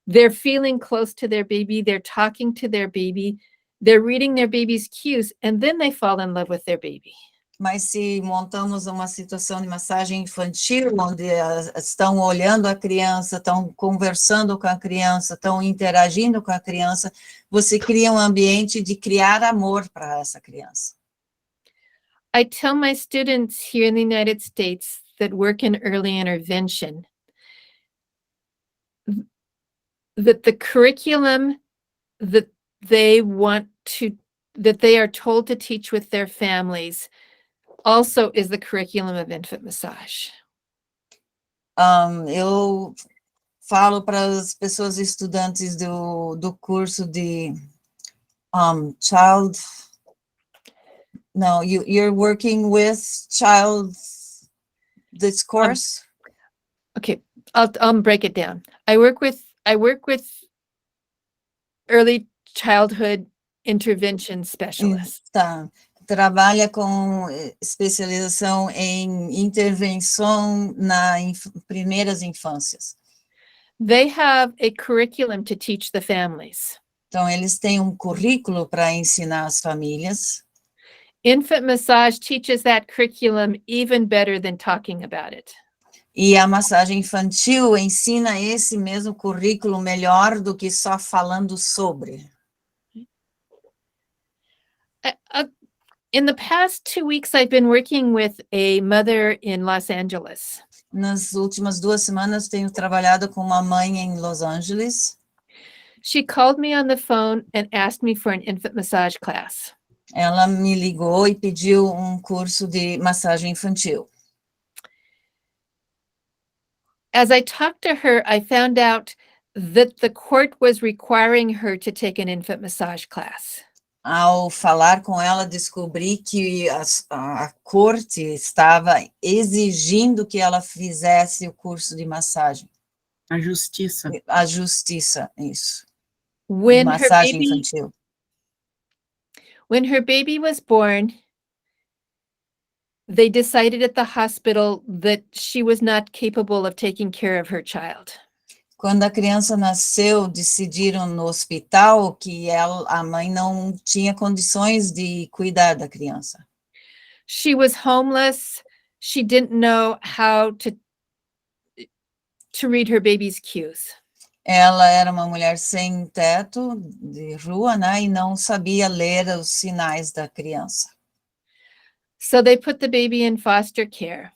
they're feeling close to their baby, they're talking to their baby, they're reading their baby's cues, and then they fall in love with their baby. Mas se montamos uma situação de massagem infantil, onde estão olhando a criança, estão conversando com a criança, estão interagindo com a criança, você cria um ambiente de criar amor para essa criança. I tell my students here in the United States that work in early intervention that the curriculum that they are told to teach with their families also is the curriculum of infant massage. Eu falo para as pessoas estudantes do curso de you're working with this course? Okay, I'll break it down. I work with early childhood intervention specialists. Tá. Trabalha com especialização em intervenção primeiras infâncias. They have a curriculum to teach the families. Então, eles têm um currículo para ensinar as famílias. Infant massage teaches that curriculum even better than talking about it. E a massagem infantil ensina esse mesmo currículo melhor do que só falando sobre. In the past 2 weeks, I've been working with a mother in Los Angeles. Nas últimas 2 semanas, tenho trabalhado com uma mãe em Los Angeles. She called me on the phone and asked me for an infant massage class. Ela me ligou e pediu curso de massagem infantil. As I talked to her, I found out that the court was requiring her to take an infant massage class. Ao falar com ela, descobri que a corte estava exigindo que ela fizesse o curso de massagem. A justiça. A justiça, isso. When her Massagem baby, infantil. when her baby was born, they decided at the hospital that she was not capable of taking care of her child. Quando a criança nasceu, decidiram no hospital que a mãe não tinha condições de cuidar da criança. She was homeless. She didn't know how to read her baby's cues. Ela era uma mulher sem teto, de rua, né, e não sabia ler os sinais da criança. So they put the baby in foster care.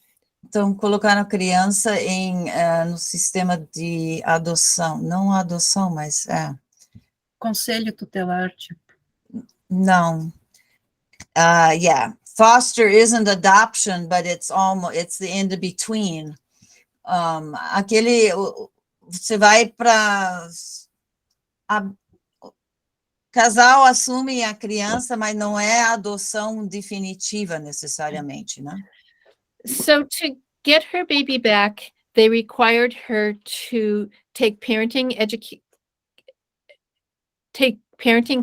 Então, colocaram a criança no sistema de adoção. Não adoção, mas Conselho tutelar, tipo. não. Yeah, foster isn't adoption, but it's the in-between. Você vai para... Casal assume a criança, mas não é a adoção definitiva, necessariamente, né? So to get her baby back, they required her to take parenting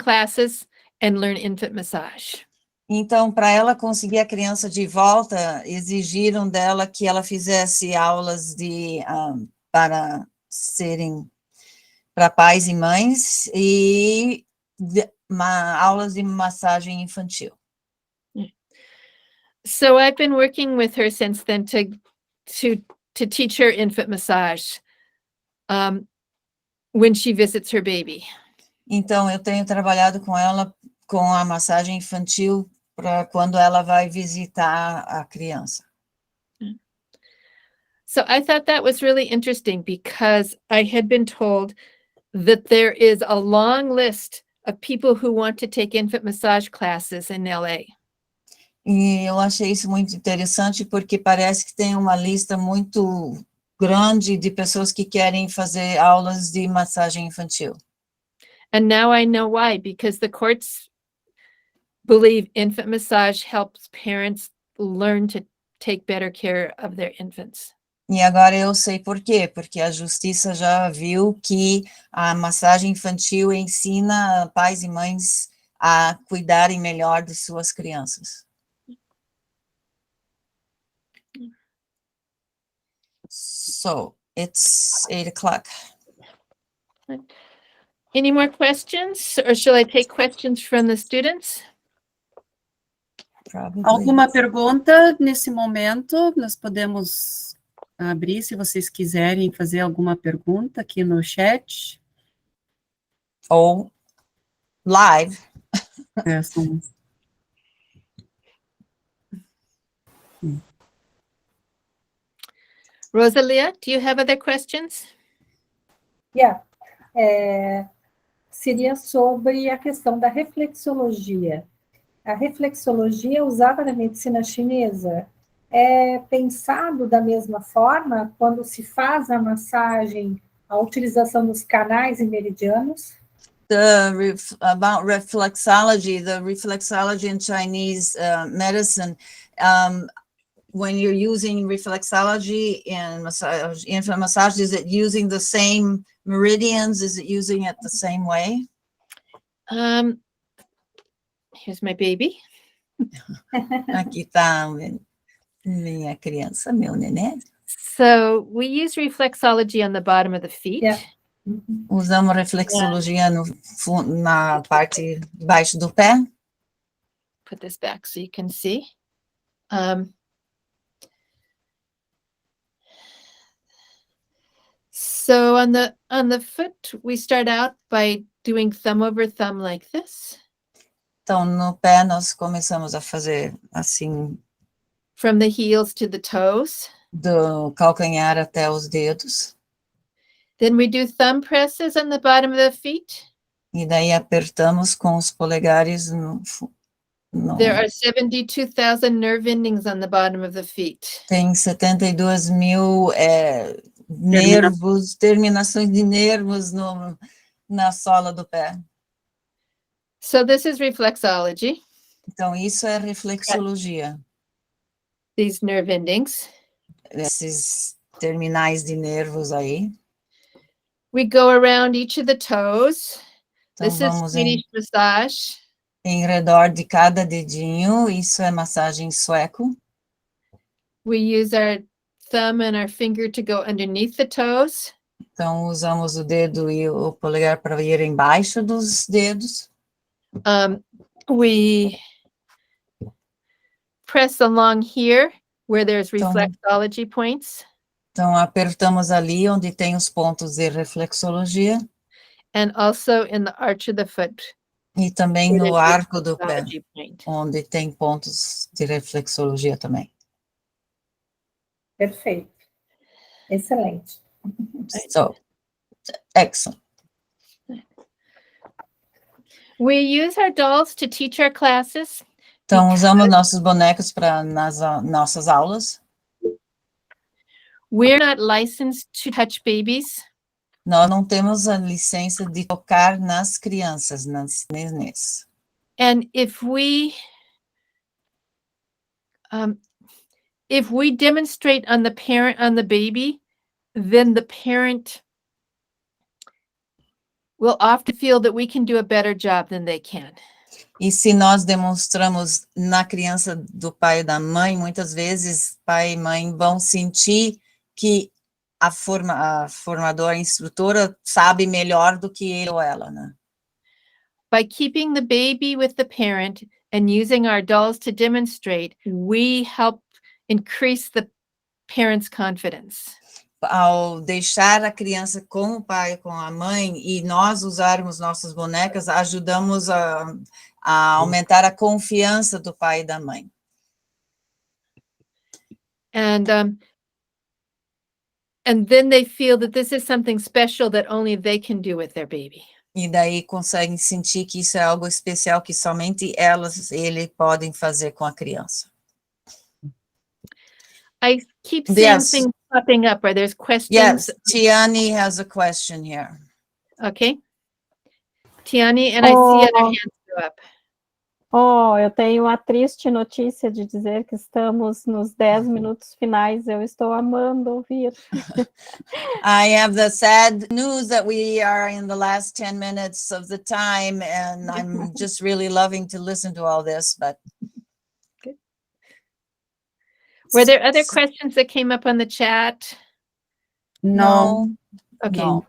classes and learn infant massage. Então, para ela conseguir a criança de volta, exigiram dela que ela fizesse aulas para pais e mães e aulas de massagem infantil. So I've been working with her since then to teach her infant massage when she visits her baby. Então, eu tenho trabalhado com ela com a massagem infantil para quando ela vai visitar a criança. So I thought that was really interesting because I had been told that there is a long list of people who want to take infant massage classes in LA. E eu achei isso muito interessante porque parece que tem uma lista muito grande de pessoas que querem fazer aulas de massagem infantil. And now I know why, because the courts believe infant massage helps parents learn to take better care of their infants. E agora eu sei por quê, porque a justiça já viu que a massagem infantil ensina pais e mães a cuidarem melhor de suas crianças. So, it's 8:00. Any more questions, or shall I take questions from the students? Probably. Alguma pergunta nesse momento? Nós podemos abrir, se vocês quiserem fazer alguma pergunta aqui no chat. Ou live. Rosalia, do you have other questions? Yeah. Seria sobre a questão da reflexologia. A reflexologia usada na medicina chinesa é pensado da mesma forma quando se faz a massagem, a utilização dos canais e meridianos? About reflexology, the reflexology in Chinese medicine, when you're using reflexology in infant massage, is it using the same meridians? Is it using it the same way? Here's my baby. Aqui está minha criança, meu neném. So we use reflexology on the bottom of the feet. Yeah. Usamos reflexologia na parte de baixo do pé. Put this back so you can see. So on the foot, we start out by doing thumb over thumb like this. Então, no pé, nós começamos a fazer assim, From the heels to the toes. do calcanhar até os dedos. Then we do thumb presses on the bottom of the feet. E daí apertamos com os polegares no There are 72,000 nerve endings on the bottom of the feet. tem 72 mil nervos, terminações de nervos na sola do pé. So this is reflexology, Então, isso é reflexologia. these nerve endings. Esses terminais de nervos aí. We go around each of the toes. Então, This is vamos Swedish massage. em redor de cada dedinho. Isso é massagem sueco. We use our thumb and our finger to go underneath the toes. Então, usamos o dedo e o polegar para ir embaixo dos dedos. We press along here where there's Então- reflexology points, Então, apertamos ali onde tem os pontos de reflexologia and also in the arch of the foot, e também where no there's arco do pé, reflexology point. onde tem pontos de reflexologia também. Perfeito. Excelente. So, excellent. We use our dolls to teach our classes. Então, usamos nossos bonecos para nossas aulas. We're not licensed to touch babies. Nós não temos a licença de tocar nas crianças, nas nenês. And if we demonstrate on the parent, on the baby, then the parent will often feel that we can do a better job than they can. E se nós demonstramos na criança do pai e da mãe, muitas vezes pai e mãe vão sentir que a formadora, a instrutora, sabe melhor do que ele ou ela, né? By keeping the baby with the parent and using our dolls to demonstrate, we help increase the parent's confidence. Ao deixar a criança com o pai, com a mãe, e nós usarmos nossas bonecas, ajudamos a aumentar a confiança do pai e da mãe. And then they feel that this is something special that only they can do with their baby. E daí conseguem sentir que isso é algo especial que somente ele podem fazer com a criança. I keep seeing Yes. things popping up where there's questions. Yes, Tiani has a question here. Okay. Tiani, and I see other hands go up. Oh, eu tenho a triste notícia de dizer que estamos nos 10 minutos finais. Eu estou amando ouvir. I have the sad news that we are in the last 10 minutes of the time, and I'm just really loving to listen to all this, but. Were there other questions that came up on the chat? Não. Okay. No.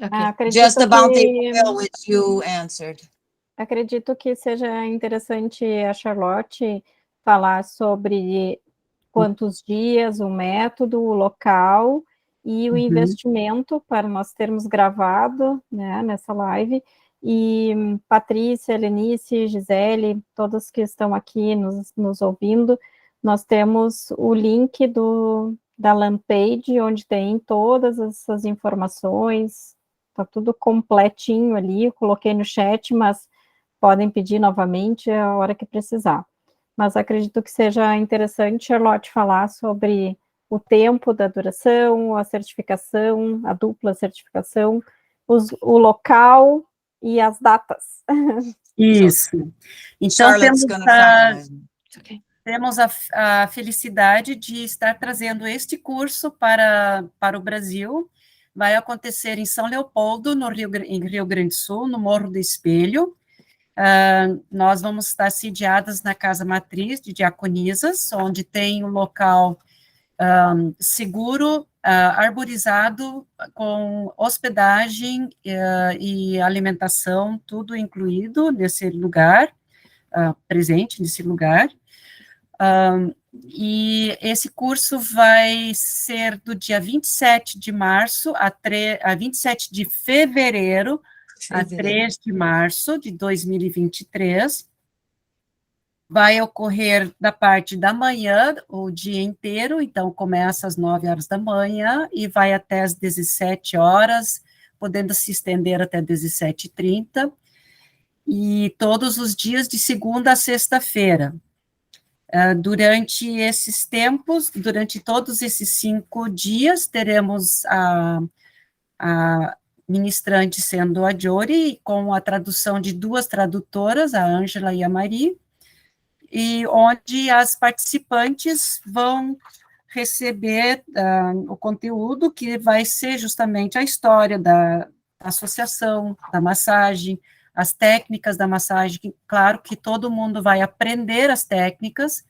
Okay. Acredito Just about the que, oil which you answered. acredito que seja interessante a Charlotte falar sobre quantos dias, o método, o local e o investimento para nós termos gravado, né, nessa live. E Patrícia, Lenice, Gisele, todos que estão aqui nos ouvindo, nós temos o link da landing page, onde tem todas essas informações, está tudo completinho ali, eu coloquei no chat, mas podem pedir novamente a hora que precisar. Mas acredito que seja interessante, Charlotte, falar sobre o tempo da duração, a certificação, a dupla certificação, o local e as datas. Isso. Então, Charlotte's gonna finalize. temos a felicidade de estar trazendo este curso para o Brasil. Vai acontecer em São Leopoldo, em Rio Grande do Sul, no Morro do Espelho. Nós vamos estar sediadas na Casa Matriz de Diaconisas, onde tem um local seguro, arborizado, com hospedagem e alimentação, tudo incluído nesse lugar, presente nesse lugar. E esse curso vai ser do dia 27 de março a 27 de fevereiro, a 3 de março de 2023. vai ocorrer da parte da manhã, o dia inteiro, então começa às 9 horas da manhã e vai até às 17 horas, podendo se estender até 17h30, e todos os dias de segunda a sexta-feira. Durante esses tempos, durante todos esses 5 dias, teremos a ministrante sendo a Jory, com a tradução de 2 tradutoras, a Ângela e a Marie, e onde as participantes vão receber o conteúdo que vai ser justamente a história da associação, da massagem, as técnicas da massagem, claro que todo mundo vai aprender as técnicas,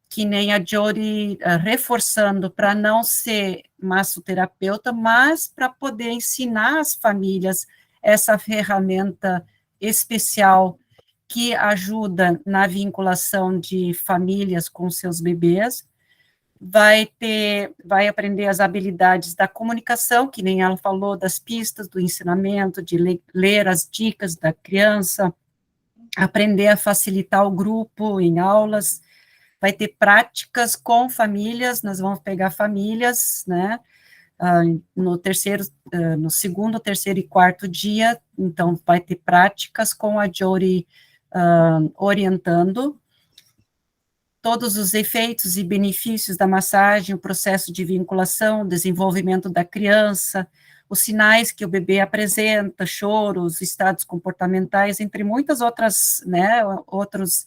que nem a Jory reforçando para não ser massoterapeuta, mas para poder ensinar as famílias essa ferramenta especial que ajuda na vinculação de famílias com seus bebês. Vai aprender as habilidades da comunicação, que nem ela falou, das pistas, do ensinamento, de ler as dicas da criança, aprender a facilitar o grupo em aulas, vai ter práticas com famílias, nós vamos pegar famílias, né, no segundo, terceiro e quarto dia, então vai ter práticas com a Jory orientando, todos os efeitos e benefícios da massagem, o processo de vinculação, desenvolvimento da criança, os sinais que o bebê apresenta, choros, estados comportamentais, entre muitas outras, né, outros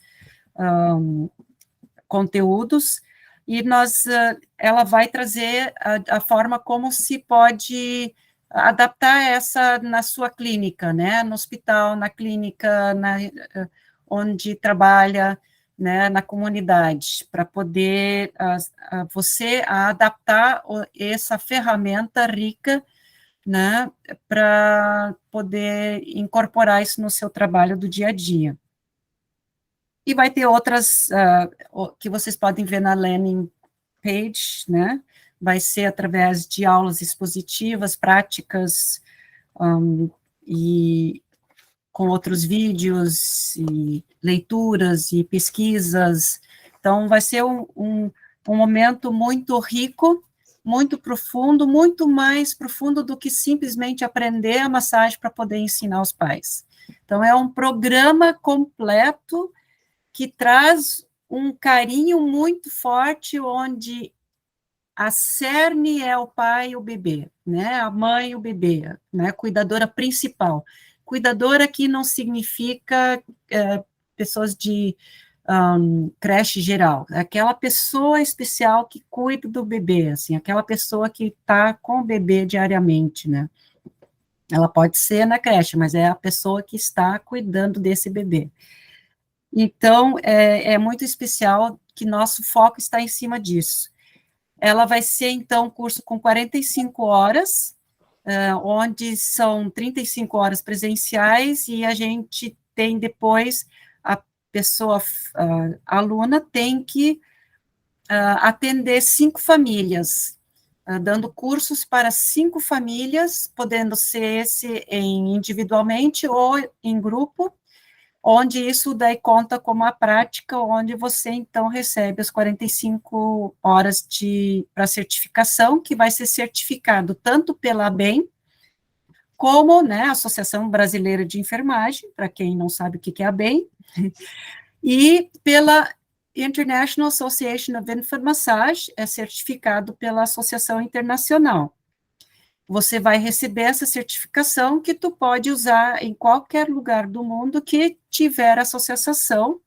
conteúdos, e ela vai trazer a forma como se pode adaptar essa na sua clínica, né, no hospital, na clínica, onde trabalha, né, na comunidade, para poder você adaptar essa ferramenta rica, né, para poder incorporar isso no seu trabalho do dia a dia. E vai ter outras que vocês podem ver na landing page, né, vai ser através de aulas expositivas, práticas, e com outros vídeos, e leituras, e pesquisas. Então, vai ser um momento muito rico, muito profundo, muito mais profundo do que simplesmente aprender a massagem para poder ensinar os pais. Então, é um programa completo que traz um carinho muito forte, onde a cerne é o pai e o bebê, né, a mãe e o bebê, né, cuidadora principal. Cuidadora que não significa pessoas de creche geral, aquela pessoa especial que cuida do bebê, assim, aquela pessoa que está com o bebê diariamente, né. Ela pode ser na creche, mas é a pessoa que está cuidando desse bebê. Então, é muito especial que nosso foco está em cima disso. Ela vai ser, então, um curso com 45 horas, onde são 35 horas presenciais, e a gente tem depois, a pessoa, a aluna tem que atender 5 famílias, dando cursos para 5 famílias, podendo ser individualmente ou em grupo, onde isso daí conta como a prática, onde você, então, recebe as 45 horas para certificação, que vai ser certificado tanto pela IAIM, como, né, a Associação Brasileira de Enfermagem, para quem não sabe o que é a IAIM, e pela International Association of Infant Massage, é certificado pela Associação Internacional. Você vai receber essa certificação que tu pode usar em qualquer lugar do mundo que tiver associação,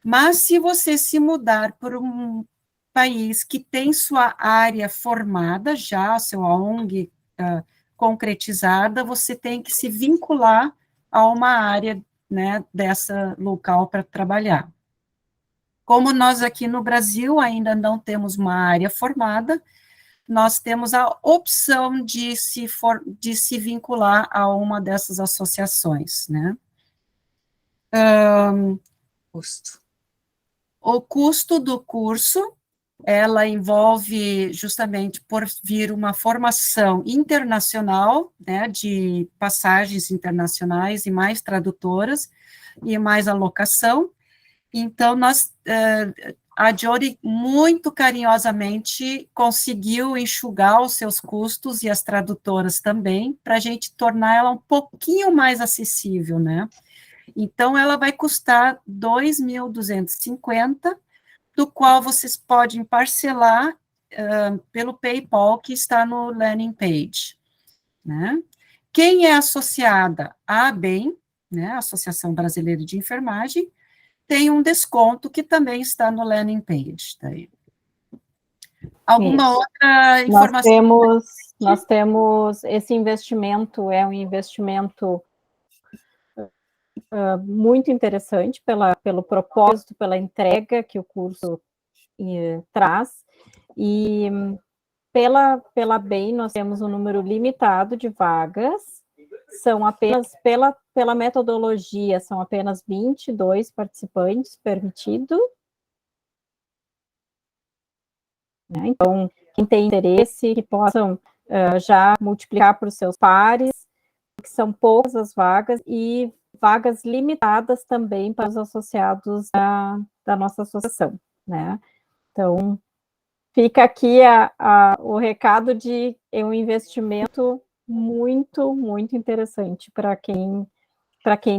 mas se você se mudar para um país que tem sua área formada já, sua ONG concretizada, você tem que se vincular a uma área, né, dessa local para trabalhar. Como nós aqui no Brasil ainda não temos uma área formada, nós temos a opção de se vincular a uma dessas associações, né? Custo. O custo do curso, ela envolve justamente por vir uma formação internacional, né, de passagens internacionais e mais tradutoras, e mais alocação. Então, a Jody, muito carinhosamente, conseguiu enxugar os seus custos, e as tradutoras também, para a gente tornar ela um pouquinho mais acessível, né? Então, ela vai custar 2.250, do qual vocês podem parcelar pelo PayPal, que está no landing page, né? Quem é associada à ABEM, né, Associação Brasileira de Enfermagem, tem um desconto que também está no landing page. Daí. Alguma Isso. outra informação? Nós temos esse investimento, é um investimento muito interessante pelo propósito, pela entrega que o curso traz, e pela BEM nós temos um número limitado de vagas, são apenas, pela metodologia, são apenas 22 participantes permitidos. Né? Então, quem tem interesse, que possam já multiplicar para os seus pares, que são poucas as vagas, e vagas limitadas também para os associados da nossa associação, né? Então, fica aqui o recado de um investimento muito, muito interessante para quem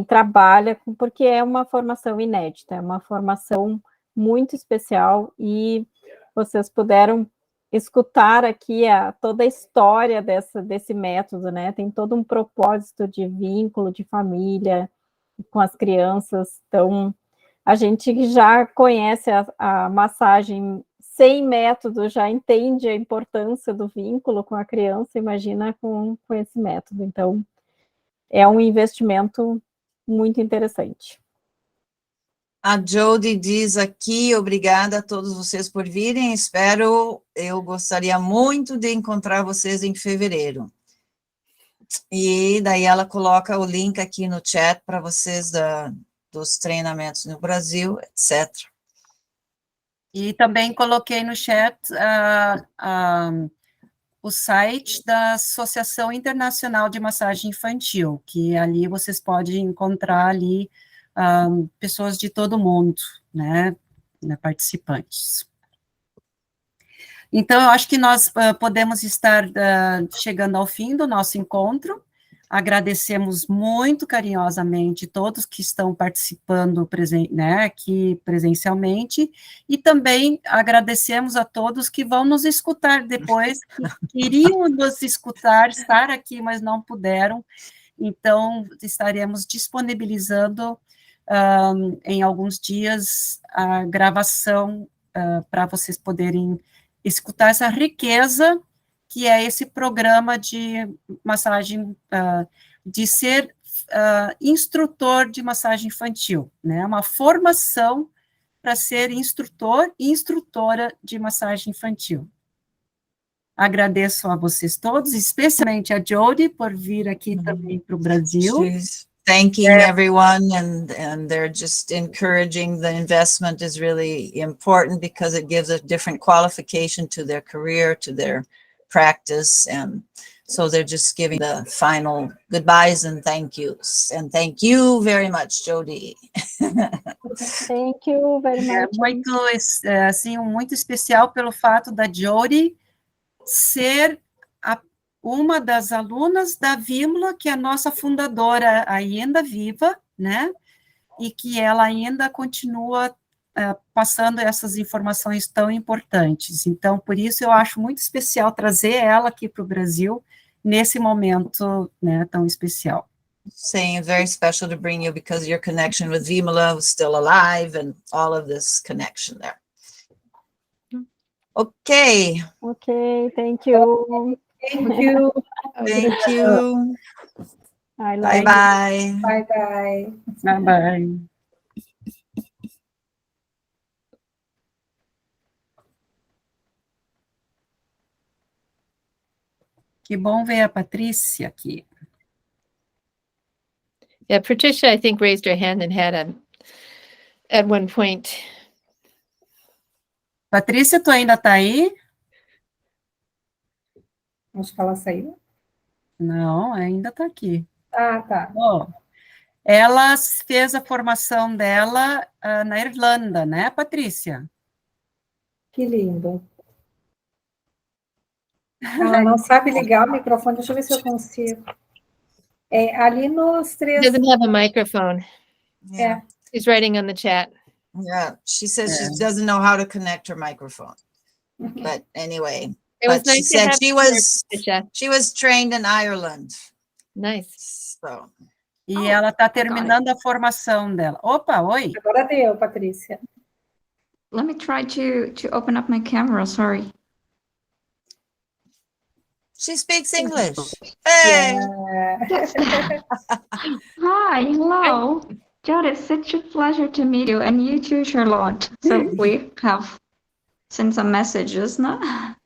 trabalha, porque é uma formação inédita, é uma formação muito especial, e vocês puderam escutar aqui toda a história desse método, né? Tem todo um propósito de vínculo, de família com as crianças. Então, a gente que já conhece a massagem sem método, já entende a importância do vínculo com a criança, imagina com esse método. Então, é um investimento muito interessante. A Jody diz aqui, obrigada a todos vocês por virem, eu gostaria muito de encontrar vocês em fevereiro. E daí ela coloca o link aqui no chat para vocês dos treinamentos no Brasil, etc. E também coloquei no chat o site da Associação Internacional de Massagem Infantil, que ali vocês podem encontrar ali pessoas de todo mundo, né, participantes. Então, eu acho que nós podemos estar chegando ao fim do nosso encontro. Agradecemos muito carinhosamente todos que estão participando né, aqui presencialmente, e também agradecemos a todos que vão nos escutar depois, que queriam nos estar aqui, mas não puderam. Então, estaremos disponibilizando em alguns dias a gravação para vocês poderem escutar essa riqueza que é esse programa de massagem, de ser instrutor de massagem infantil, né? Uma formação para ser instrutor e instrutora de massagem infantil. Agradeço a vocês todos, especialmente a Jody, por vir aqui também para o Brasil. She's thanking everyone, and they're just encouraging the investment is really important because it gives a different qualification to their career, to their practice, and so they're just giving the final goodbyes and thank yous. And thank you very much, Jody. Thank you very much. Muito, assim, muito especial pelo fato da Jody ser uma das alunas da Vímula, que é a nossa fundadora ainda viva, né? E que ela ainda continua passando essas informações tão importantes. Então, por isso, eu acho muito especial trazer ela aqui para o Brasil, nesse momento, né, tão especial. Saying very special to bring you because your connection with Vimala was still alive and all of this connection there. Okay. Okay, thank you. Thank you. Thank you. Bye-bye. Bye-bye. Bye-bye. Bye-bye. Que bom ver a Patrícia aqui. Yeah, Patricia, I think, raised her hand and had at one point. Patrícia, tu ainda está aí? Acho que ela saiu. Não, ainda está aqui. Ah, tá. Oh, Ela fez a formação dela na Irlanda, né, Patrícia? Que lindo. Ela não sabe ligar o microfone, deixa eu ver se eu consigo. Ali nos He três. doesn't have a microphone. Yeah, He's writing on the chat. yeah. She says Yeah. she doesn't know how to connect her microphone. But anyway, It was but she nice to said have she you here, was Patricia. she was trained in Ireland. Nice. So E ela está terminando a formação dela. Opa, oi. Agora deu, Patrícia. Let me try to open up my camera, sorry. she speaks English. Hey, Hi, hello. Jod, it's such a pleasure to meet you, and you too, Charlotte. So we have sent some messages, no?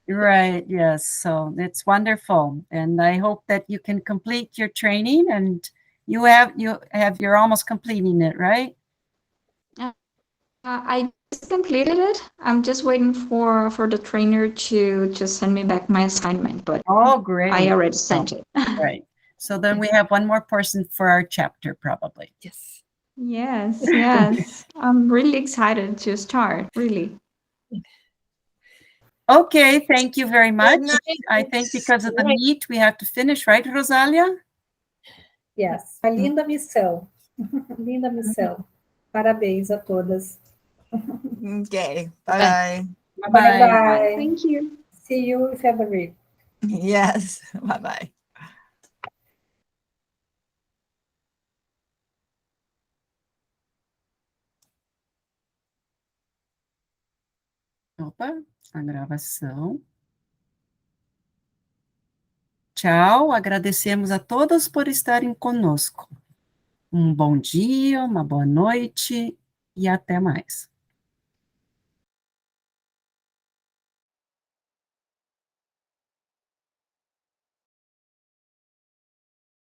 Right, yes, so it's wonderful. And I hope that you can complete your training, and you're almost completing it, right? I just completed it. I'm just waiting for the trainer to just send me back my assignment, but Oh, great. I already sent it. Right. So then we have one more person for our chapter, probably. Yes. Yes, yes. I'm really excited to start, really. Okay, thank you very much. night. I think because of the Right. meet, we have to finish, right, Rosalia? Yes, a linda missão. Linda missão. Parabéns a todas. Okay. Bye. Bye-bye. Bye-bye. Thank you. See you in February. Yes. Bye bye. Opa, a gravação. Tchau, agradecemos a todos por estarem conosco. Um bom dia, uma boa noite e até mais.